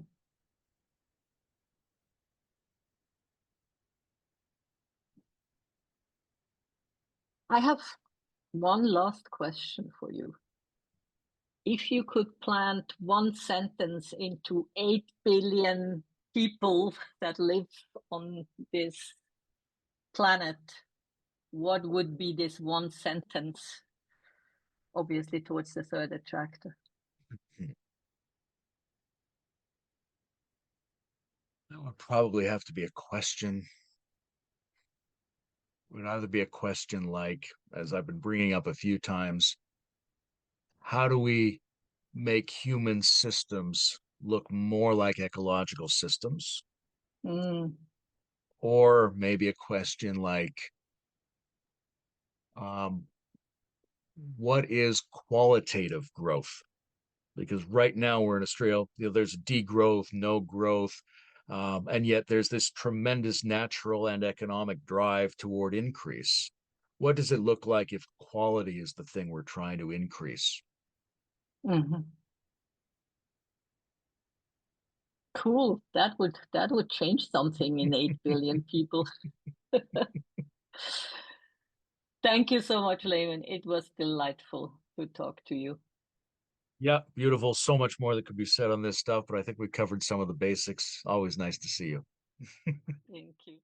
I have one last question for you. If you could plant one sentence into 8 billion people that live on this planet, what would be this one sentence? Obviously, towards the third attractor. That would probably have to be a question. It would either be a question like, as I've been bringing up a few times, how do we make human systems look more like ecological systems? Mm, Or maybe a question like, um, what is qualitative growth? Because right now we're in Australia, there's degrowth, no growth, and yet there's this tremendous natural and economic drive toward increase. What does it look like if quality is the thing we're trying to increase? mhm. Cool. That would change something in 8 billion people. Thank you so much, Layman. It was delightful to talk to you. Yeah, beautiful. So much more that could be said on this stuff, but I think we covered some of the basics. Always nice to see you. Thank you.